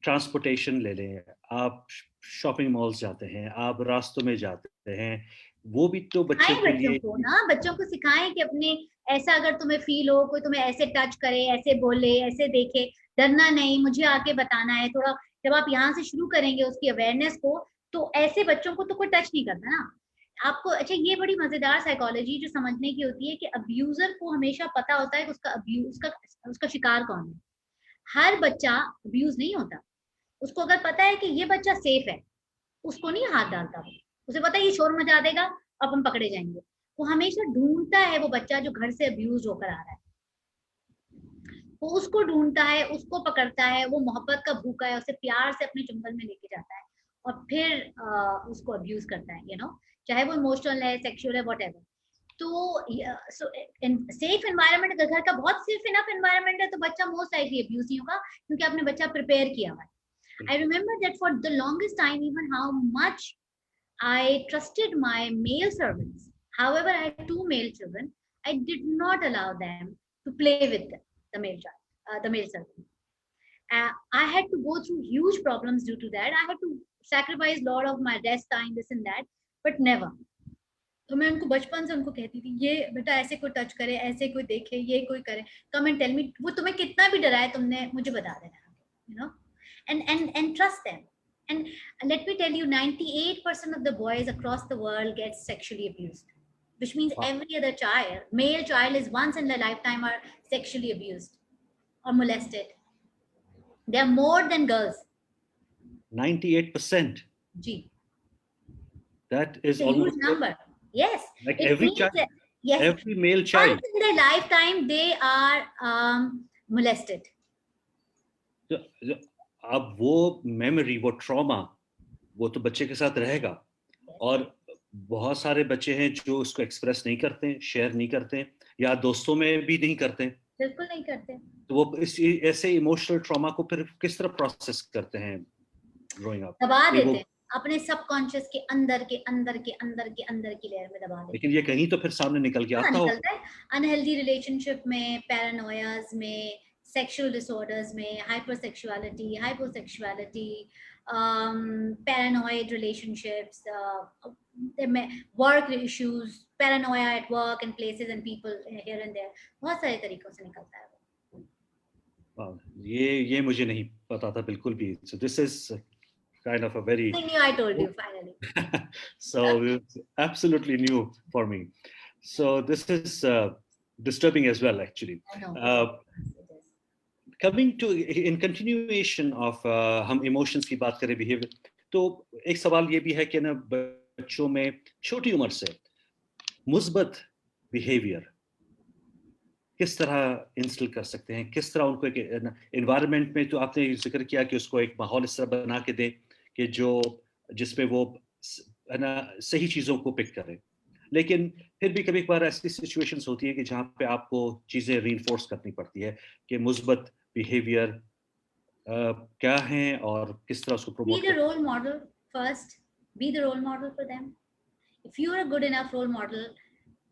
ट्रांसपोर्टेशन ले लें, आप शॉपिंग मॉल्स जाते हैं, आप रास्तों में जाते हैं, वो भी तो बच्चे के बच्चों लिए। को ना, बच्चों को सिखाएं कि अपने ऐसा अगर तुम्हें फील हो, कोई तुम्हें ऐसे टच करे, ऐसे बोले, ऐसे देखे, डरना नहीं, मुझे आके बताना है थोड़ा। जब आप यहाँ से शुरू करेंगे उसकी अवेयरनेस को, तो ऐसे बच्चों को तो कोई टच नहीं करता ना आपको। अच्छा, ये बड़ी मजेदार साइकोलॉजी जो समझने की होती है कि अब्यूजर को हमेशा पता होता है कि उसका अब्यूज उसका शिकार कौन है। हर बच्चा अब्यूज नहीं होता। उसको अगर पता है कि ये बच्चा सेफ है, उसको नहीं हाथ डालता वो। उसे पता है ये शोर मचा देगा, अब हम पकड़े जाएंगे। वो हमेशा ढूंढता है वो बच्चा जो घर से अब्यूज होकर आ रहा है, वो उसको ढूंढता है, उसको पकड़ता है, वो मोहब्बत का भूखा है, उसे प्यार से अपने चुंगल में लेके जाता है और फिर उसको अब्यूज करता है, चाहे वो इमोशनल है, सेक्सुअल है, व्हाटएवर। तो सेफ एनवायरनमेंट, अगर घर का बहुत सेफ इनफ एनवायरनमेंट है तो बच्चा मोस्ट लाइकली अब्यूज नहीं होगा, क्योंकि आपने बच्चा प्रिपेयर किया हुआ है। I remember that for the longest time, even how much I trusted my male servants. However, I had two male children. I did not allow them to play with the male child, the male servant. I had to go through huge problems due to that. I had to sacrifice a lot of my desk time, this and that, but never. तो मैं उनको बचपन से उनको कहती थी, ये बेटा ऐसे कोई टच करे, ऐसे कोई देखे, ये कोई करे, कम एंड टेल मी, वो तुम्हें कितना भी डराए तुमने मुझे बता देना, and trust them. And let me tell you, 98% of the boys across the world get sexually abused, which means every other child, male child, is once in their lifetime are sexually abused or molested. They are more than girls. 98%. G. That is it's a almost huge number. Yes. like it every means child, that, yes, every male child. Once in their lifetime, they are molested. अब वो memory, वो trauma, वो तो बच्चे के साथ रहेगा। और बहुत सारे बच्चे हैं जो उसको एक्सप्रेस नहीं करते, शेयर नहीं करते, या दोस्तों में भी नहीं करते, बिल्कुल नहीं करते। तो वो इस ऐसे इमोशनल ट्रॉमा को फिर किस तरह प्रोसेस करते हैं ग्रोइंग अप? दबा देते हैं अपने सबकॉन्शियस के अंदर के अंदर के अंदर के अंदर की लेयर में दबा देते हैं। लेकिन ये कहीं तो फिर सामने निकल के आता निकलता है अनहेल्दी रिलेशनशिप में, पैरानोयाज में, sexual disorders में hypersexuality, hyposexuality, paranoid relationships, work issues, paranoia at work and places and people here and there. बहुत सारे तरीकों से निकलता है वो. Wow, ये मुझे नहीं पता था बिल्कुल भी. So this is kind of a very Something new I told you finally. so it's absolutely new for me. So this is disturbing as well, actually. I know. It is. Coming to in continuation of हम emotions की बात करें behavior, तो एक सवाल ये भी है कि ना बच्चों में छोटी उम्र से मुस्बत behavior किस तरह इंस्टॉल कर सकते हैं, किस तरह उनको एक एनवायरनमेंट में, तो आपने जिक्र किया कि उसको एक माहौल इस तरह बना के दे कि जिसमें वो है ना सही चीज़ों को पिक करे. लेकिन फिर भी कभी कभार ऐसी सिचुएशंस होती है कि जहाँ पे आपको चीज़ें रीइंफोर्स करनी पड़ती है कि मुस्बत बिहेवियर क्या है और किस तरह उसको Be promote the role model first. Be the role model for them. If you are a good enough role model,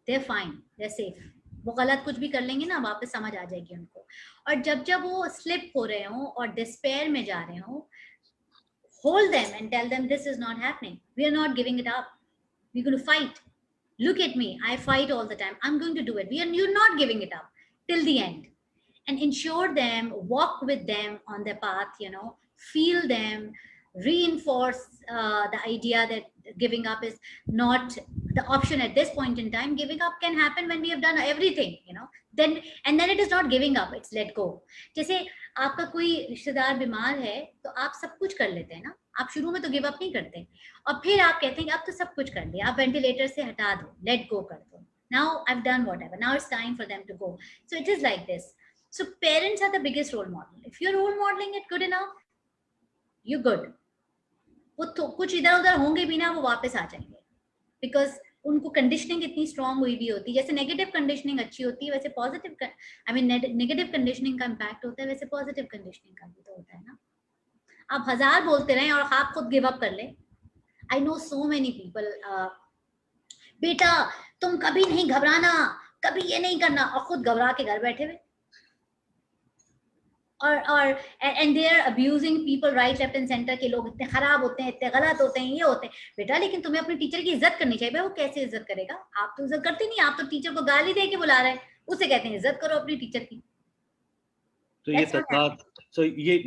they're fine, they're safe. वो गलत कुछ भी कर लेंगे ना, वापस समझ आ जाएगी उनको. और जब वो स्लिप हो रहे हो और डिस्पेयर में जा रहे हो, hold them and tell them this is not happening. We are not giving it up. We're going to fight. Look at me. I fight all the time. I'm going to do it. You're not giving it up till the end. And ensure them, walk with them on their path, feel them, reinforce the idea that giving up is not the option at this point in time. Giving up can happen when we have done everything, then it is not giving up, it's let go. जैसे आपका कोई रिश्तेदार बीमार है तो आप सब कुछ कर लेते हैं ना, आप शुरू में तो गिव अप नहीं करते और फिर आप कहते हैं कि अब तो सब कुछ कर लिया, आप वेंटिलेटर से हटा दो, लेट गो कर दो. Now I've done whatever, now it's time for them to go. So it is like this. So parents are the biggest role model. If you're role modeling it good enough, you're good. वो तो कुछ इधर उधर होंगे भी ना, वो वापस आ जाएंगे, बिकॉज उनको कंडीशनिंग इतनी स्ट्रांग हुई भी होती है. जैसे नेगेटिव कंडीशनिंग अच्छी होती है, वैसे पॉजिटिव नेगेटिव कंडीशनिंग का इम्पैक्ट होता है, वैसे पॉजिटिव कंडीशनिंग का भी तो होता है ना. आप 1000 बोलते रहें और आप खुद गिव अप कर ले. I know so many people, बेटा तुम कभी नहीं घबराना, कभी ये नहीं करना, और खुद घबरा के घर बैठे हुए. और and they are abusing people right left and center के लोग इतने खराब होते हैं, इतने गलत होते हैं, ये होते हैं. बेटा लेकिन तुम्हें अपने टीचर की इज्जत करनी चाहिए. वो कैसे इज्जत करेगा? आप तो इज्जत करते नहीं, आप तो टीचर को गाली दे के बुला रहे हैं, उसे कहते हैं इज्जत करो अपनी टीचर की.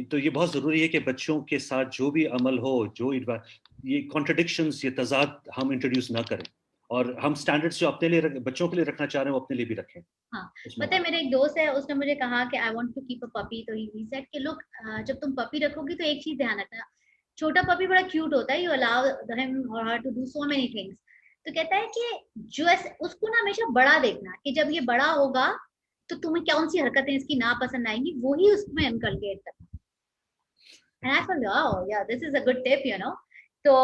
तो ये बहुत जरूरी है कि बच्चों के साथ जो भी अमल हो, जो ये कॉन्ट्रडिक्शंस, ये तजाद हम इंट्रोड्यूस ना करें, और हम स्टैंडर्ड्स जो अपने लिए बच्चों के लिए रखना चाह रहे हैं वो अपने लिए भी रखें. हाँ, पता है मेरे एक दोस्त है, उसने मुझे कहा कि I want to keep a puppy. तो ही सेड कि लुक, जब तुम पपी रखोगी तो एक चीज ध्यान रखना, छोटा पपी बड़ा क्यूट होता है, यू अलाउ हिम और her to do so many things. तो कहता है कि जो उसको ना हमेशा बड़ा देखना, कि जब ये बड़ा होगा तो तुम्हें कौन सी हरकतें इसकी नापसंद आएंगी, वही उसमें इनकलकेट करना. एंड आई थॉट वाओ, या this is a good tip. तो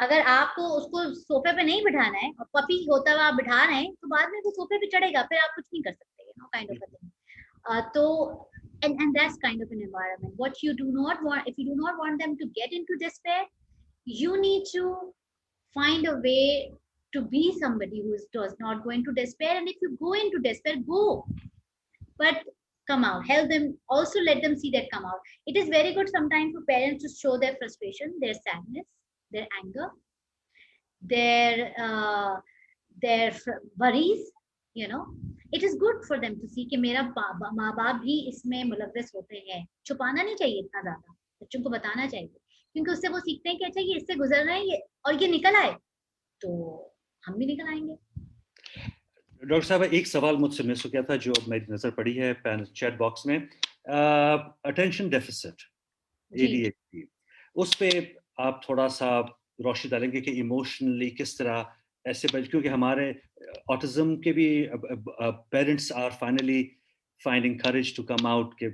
अगर आपको उसको सोफे पे नहीं बिठाना है और पपी होता हुआ आप बिठा रहे हैं, तो बाद में वो सोफे पे चढ़ेगा, फिर आप कुछ नहीं कर सकते, काइंड ऑफ अ थिंग. तो and that's kind of an environment. What you do not want, if you do not want them to get into despair, you need to find a way to be somebody who does not go into despair. And if you go into despair, go, but come out, help them, also let them see that come out. It is very good sometimes for parents to show their frustration, their sadness, their anger, their worries. It is good for them to see कि मेरा माँ बाप भी इसमें मुलव्वस होते हैं. छुपाना नहीं चाहिए इतना ज्यादा, बच्चों को बताना चाहिए, क्योंकि उससे वो सीखते हैं कि अच्छा ये इससे गुजर रहे हैं, ये और ये निकल आए तो हम भी निकल आएंगे. डॉक्टर साहब, एक सवाल मुझसे मिस हो गया था जो मेरी नजर पड़ी है चैट बॉक्स में. अटेंशन डेफिसिट, ADHD, उस पे आप थोड़ा सा रोशनी डालेंगे कि इमोशनली किस तरह ऐसे, क्योंकि हमारे ऑटिज्म के भी parents are finally finding courage to come out, के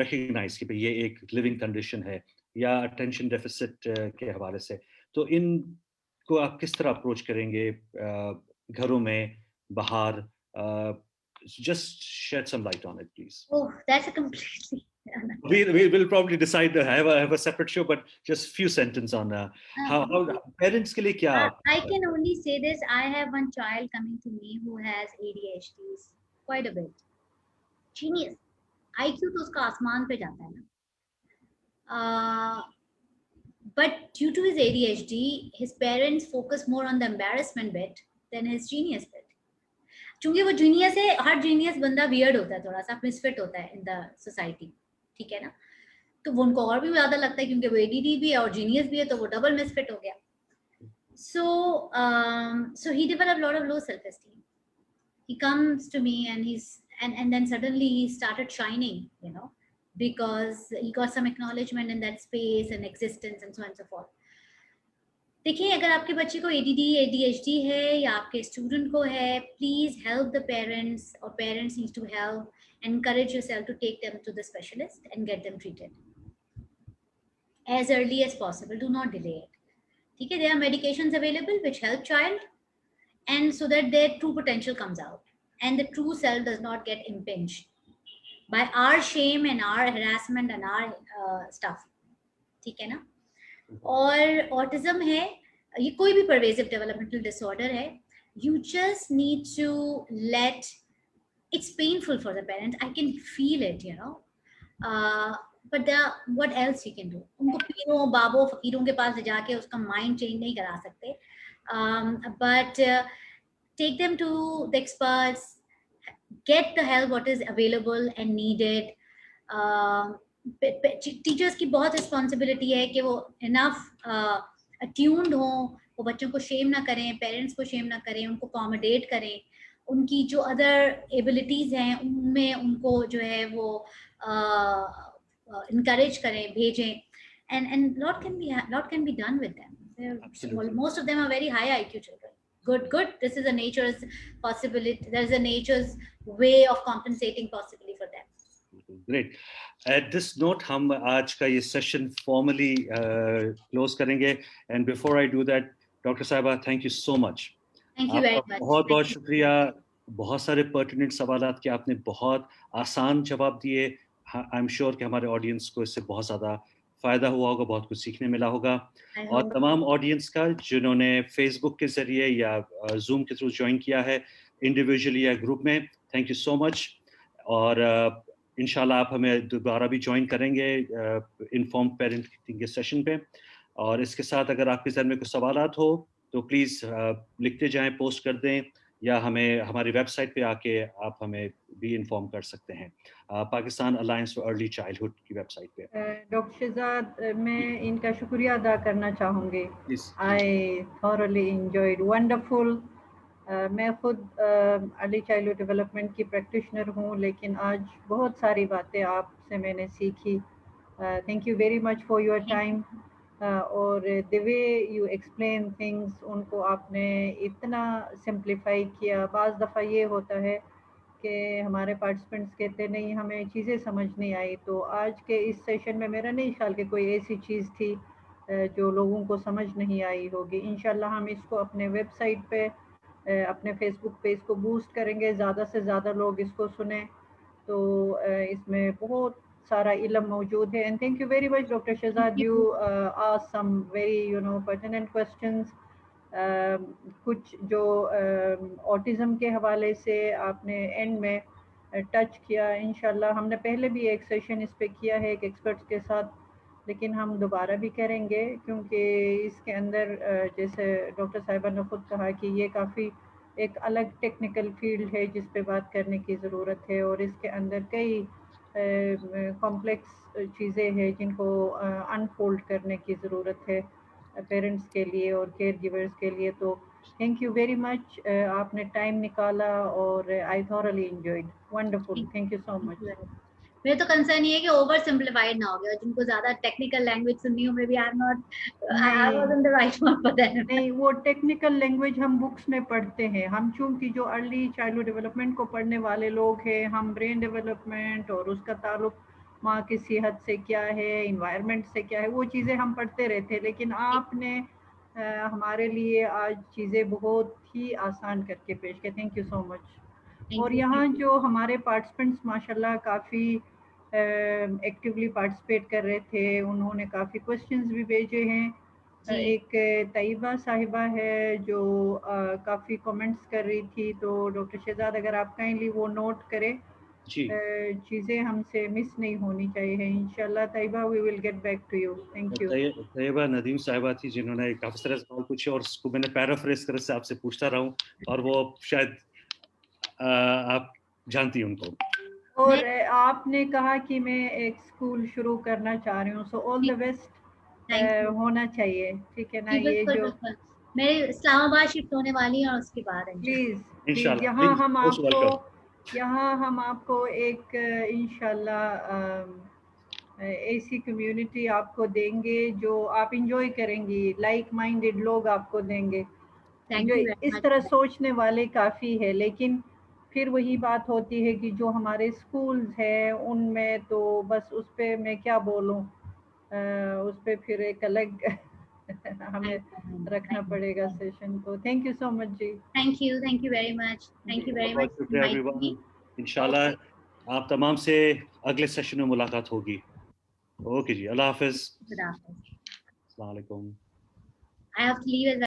रिकग्नाइज कि ये एक लिविंग कंडीशन है, या अटेंशन डेफिसिट के हवाले से. तो इनको आप किस तरह अप्रोच करेंगे घरों में, bahar? Just shed some light on it, please. Oh, that's a completely we will probably decide to have a separate show, but just few sentences on how parents ke liye kya. I can only say this, I have one child coming to me who has ADHD, quite a bit. Genius, IQ तो उसका आसमान पे जाता है ना. But due to his ADHD, his parents focus more on the embarrassment bit than his genius bit. क्योंकि वो genius है, हर जीनियस बंदा वियर्ड होता है, थोड़ा सा मिसफिट होता है इन द सोसाइटी, ठीक है ना. तो वो उनको और भी ज्यादा लगता है क्योंकि वो एडीडी भी है और जीनियस भी है, तो वो डबल मिसफिट हो गया. So he developed a lot of low self-esteem. He comes to me and and then suddenly he started shining, because he got some acknowledgement in that space and existence and so on and so forth. देखिए, अगर आपके बच्चे को ADD ADHD है या आपके student को है, प्लीज हेल्प द पेरेंट्स, और parents need to help, encourage yourself to take them to the specialist and get them treated as early as possible. Do not delay it. ठीक है, there are medications available which help child, and so that their true potential comes out and the true self does not get impinged by our shame and our harassment and our stuff. ठीक है ना. और autism है, ये कोई भी pervasive developmental disorder है, you just need to let, it's painful for the parents, I can feel it, but what else you can do. उनको पीरों बाबों फकीरों के पास ले जाके उसका माइंड चेंज नहीं करा सकते, but take them to the experts, get the help what is available and needed. Teachers की बहुत रिस्पॉन्सिबिलिटी है कि वो इनफ अट्यून्ड हो, वो बच्चों को शेम ना करें, पेरेंट्स को शेम ना करें, उनको अकोमोडेट करें, उनकी जो अदर एबिलिटीज हैं उनमें उनको जो है वो इनकरेज करें, भेजें, and lot can be done with them. Most of them are very high IQ children. Good. This is a nature's possibility. There's a nature's way of compensating possibly for them. Great. At this note, हम आज का ये session formally close करेंगे. And before I do that, doctor साहिबा, thank you so much. Thank you very much. बहुत बहुत शुक्रिया. बहुत सारे पर्टिनेंट सवालात के आपने बहुत आसान जवाब दिए. आई एम श्योर कि हमारे ऑडियंस को इससे बहुत ज़्यादा फ़ायदा हुआ होगा, बहुत कुछ सीखने मिला होगा. और तमाम ऑडियंस का जिन्होंने फेसबुक के ज़रिए या जूम के थ्रू ज्वाइन किया है, इंडिविजुअली या ग्रुप में, थैंक यू सो मच. और इंशाल्लाह आप हमें दोबारा भी ज्वाइन करेंगे इन्फॉर्म पेरेंटिंग के सेशन पे. और इसके साथ अगर आपके जहन में कुछ सवालात हो तो प्लीज़ लिखते जाएं, पोस्ट कर दें, या हमें हमारी वेबसाइट पे आके आप हमें भी इन्फॉर्म कर सकते हैं, Pakistan alliance for early childhood की वेबसाइट पे. डॉक्टर शहजाद, मैं इनका शुक्रिया अदा करना चाहूँगी. I thoroughly enjoyed, wonderful. मैं खुद अर्ली चाइल्डहुड डेवलपमेंट की प्रैक्टिशनर हूँ, लेकिन आज बहुत सारी बातें आपसे मैंने सीखी. Thank you very much for your time. और the way you explain things, उनको आपने इतना सिंप्लीफाई किया. बाज़ दफ़ा ये होता है कि हमारे पार्टिसिपेंट्स कहते नहीं हमें चीज़ें समझ नहीं आई. तो आज के इस सेशन में मेरा नहीं ख्याल कि कोई ऐसी चीज़ थी जो लोगों को समझ नहीं आई होगी. इंशाल्लाह हम इसको अपने वेबसाइट पे, अपने फेसबुक पे इसको बूस्ट करेंगे, ज़्यादा से ज़्यादा लोग इसको सुने. तो इसमें बहुत सारा इल्म मौजूद है. And thank you very much doctor Shahzad. You asked some very pertinent questions. कुछ जो ऑटिज़म के हवाले से आपने एंड में टच किया. इंशाल्लाह हमने पहले भी एक सेशन इस पे किया है एक एक्सपर्ट्स के साथ, लेकिन हम दोबारा भी करेंगे क्योंकि इसके अंदर जैसे डॉक्टर साहिबा ने ख़ुद कहा कि ये काफ़ी एक अलग टेक्निकल फील्ड है जिस पे बात करने की ज़रूरत है, और इसके अंदर कई कॉम्प्लेक्स चीज़ें हैं जिनको अनफोल्ड करने की ज़रूरत है पेरेंट्स के लिए और केयर गिवर्स के लिए. तो थैंक यू वेरी मच. आपने टाइम निकाला और आई thoroughly enjoyed. Wonderful. Thank you so much. मेरा तो कंसर्न ये है कि ओवर सिंप्लीफाइड ना हो गया, जिनको ज्यादा टेक्निकल लैंग्वेज सुननी हो, may be I am not, I wasn't the right one for that. नहीं, वो टेक्निकल लैंग्वेज हम बुक्स में पढ़ते हैं. हम चूंकि जो अर्ली चाइल्डहुड डेवलपमेंट को पढ़ने वाले लोग हैं, हम ब्रेन डेवलपमेंट और उसका ताल्लुक माँ की सेहत से क्या है, इन्वायरमेंट से क्या है, वो चीज़ें हम पढ़ते रहते हैं. लेकिन आपने हमारे लिए आज चीज़ें बहुत ही आसान करके पेश किए. Thank you so much. और यहाँ जो हमारे पार्टिसिपेंट्स माशाल्लाह काफ़ी एक्टिवली पार्टिसिपेट कर रहे थे, उन्होंने काफ़ी क्वेश्चंस भी भेजे हैं. एक तैयबा साहिबा है जो काफ़ी कमेंट्स कर रही थी. तो डॉक्टर शहजाद अगर आप काइंडली वो नोट करें जी चीज़ें हमसे मिस नहीं होनी चाहिए। इंशाल्लाह Taiba we will get back to you. Thank you. Taiba Nadeem साहिबा थी जिन्होंने काफ़ी सारे सवाल पूछे और उसको मैंने पैराफ्रेज कर से आपसे पूछता रहा हूँ और वो शायद आप जानती हैं उनको। और आपने कहा कि मैं एक स्कूल शुरू करना चाह रही हूँ, सो ऑल द बेस्ट। होना चाहिए, ठीक है ना? ये बिल्कुल जो बिल्कुल, मैं इस्लामाबाद शिफ्ट होने वाली हूँ और उसके बाद प्लीज प्लीज इंशाल्लाह, यहाँ प्लीज हम मोस्ट आपको वेलकम। एक इंशाल्लाह ऐसी कम्युनिटी आपको देंगे जो आप इंजॉय करेंगी, लाइक माइंडेड लोग आपको देंगे थैंक जो यू वेरी इस मच। तरह सोचने वाले काफ़ी है। लेकिन फिर वही बात होती है कि जो हमारे स्कूल्स हैं उनमें तो बस उस पे मैं क्या बोलूँ, उस पे फिर एक अलग हमें रखना पड़ेगा सेशन को। थैंक यू सो मच जी। Thank you very much, thank you very बहुत मच शुक्रिया एवरीवन। इंशाल्लाह आप तमाम से अगले सेशन में मुलाकात होगी। ओके जी, अल्लाह हाफिज। खुदा हाफिज। अस्सलाम वालेकुम। I have to leave as